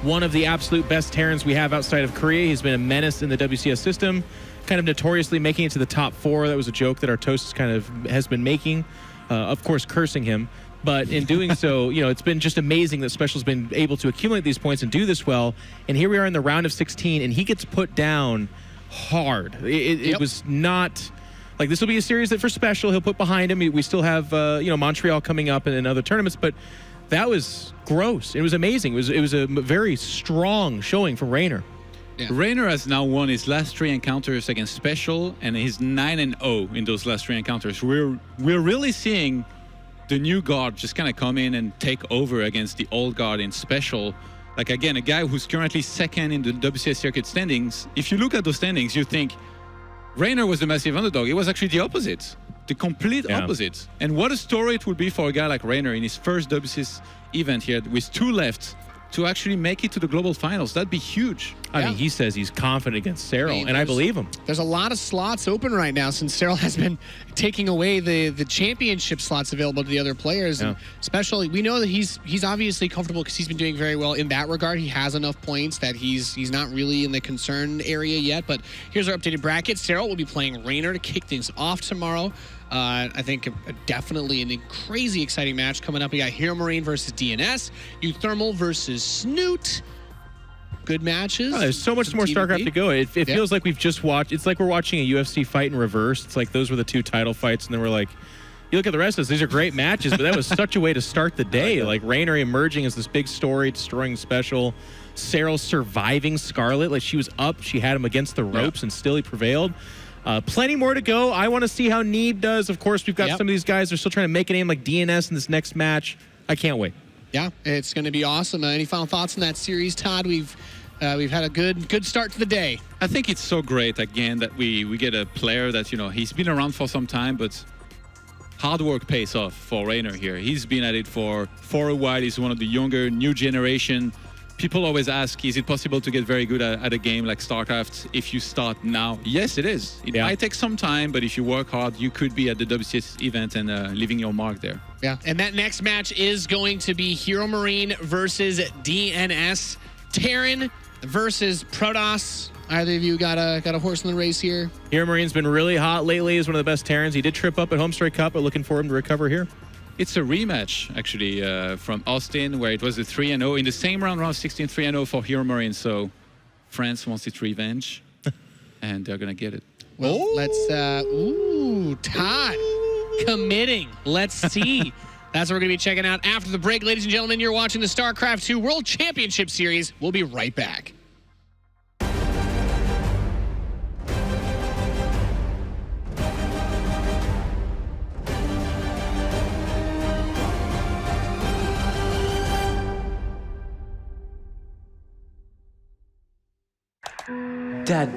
one of the absolute best Terrans we have outside of Korea. He's been a menace in the WCS system, kind of notoriously making it to the top 4. That was a joke that Artosis kind of has been making, of course cursing him. But in doing so, you know, it's been just amazing that SpeCial's been able to accumulate these points and do this well. And here we are in the round of 16, and he gets put down hard. It was not Like, this will be a series that for SpeCial he'll put behind him. We still have, Montreal coming up and other tournaments, but that was gross. It was amazing. It was a very strong showing from Reynor. Yeah. Reynor has now won his last 3 encounters against SpeCial, and he's 9-0 in those last 3 encounters. We're really seeing the new guard just kind of come in and take over against the old guard in SpeCial. Like, again, a guy who's currently 2nd in the WCS circuit standings. If you look at those standings, you think Reynor was the massive underdog. It was actually the opposite, the complete opposite. And what a story it would be for a guy like Reynor in his first WCS event here with 2 left to actually make it to the global finals. That'd be huge. I mean, he says he's confident against SpeCial, and I believe him. There's a lot of slots open right now since SpeCial has been taking away the championship slots available to the other players. And especially, we know that he's obviously comfortable because he's been doing very well in that regard. He has enough points that he's not really in the concern area yet. But here's our updated bracket. SpeCial will be playing Reynor to kick things off tomorrow. I think definitely a crazy exciting match coming up. We got Hero Marine versus DNS, Euthermal versus Snoot. Good matches. Oh, there's so much more StarCraft to go. It feels like we've just watched. It's like we're watching a UFC fight in reverse. It's like those were the 2 title fights, and then we're like, you look at the rest of us. These are great matches, but that was such a way to start the day. Like Reynor emerging as this big story, destroying SpeCial. SpeCial surviving Scarlet. Like, she was up, she had him against the ropes, and still he prevailed. Plenty more to go. I want to see how Need does. Of course, we've got some of these guys. They're still trying to make a name like DNS in this next match. I can't wait. Yeah, it's going to be awesome. Any final thoughts on that series, Todd? We've had a good start to the day. I think it's so great, again, that we get a player that, he's been around for some time, but hard work pays off for Reynor here. He's been at it for a while. He's one of the younger, new generation. People always ask, is it possible to get very good at a game like StarCraft if you start now? Yes, it is. It might take some time, but if you work hard, you could be at the WCS event and leaving your mark there. Yeah, and that next match is going to be Hero Marine versus DNS. Terran versus Protoss. Either of you got a horse in the race here? Hero Marine's been really hot lately. He's one of the best Terrans. He did trip up at Homestory Cup, but looking for him to recover here. It's a rematch, actually, from Austin, where it was a 3-0. In the same round 16, 3-0 for Hero Marine. So France wants its revenge, and they're going to get it. Well, let's... Todd committing. Let's see. That's what we're going to be checking out after the break. Ladies and gentlemen, you're watching the StarCraft 2 World Championship Series. We'll be right back. Dad,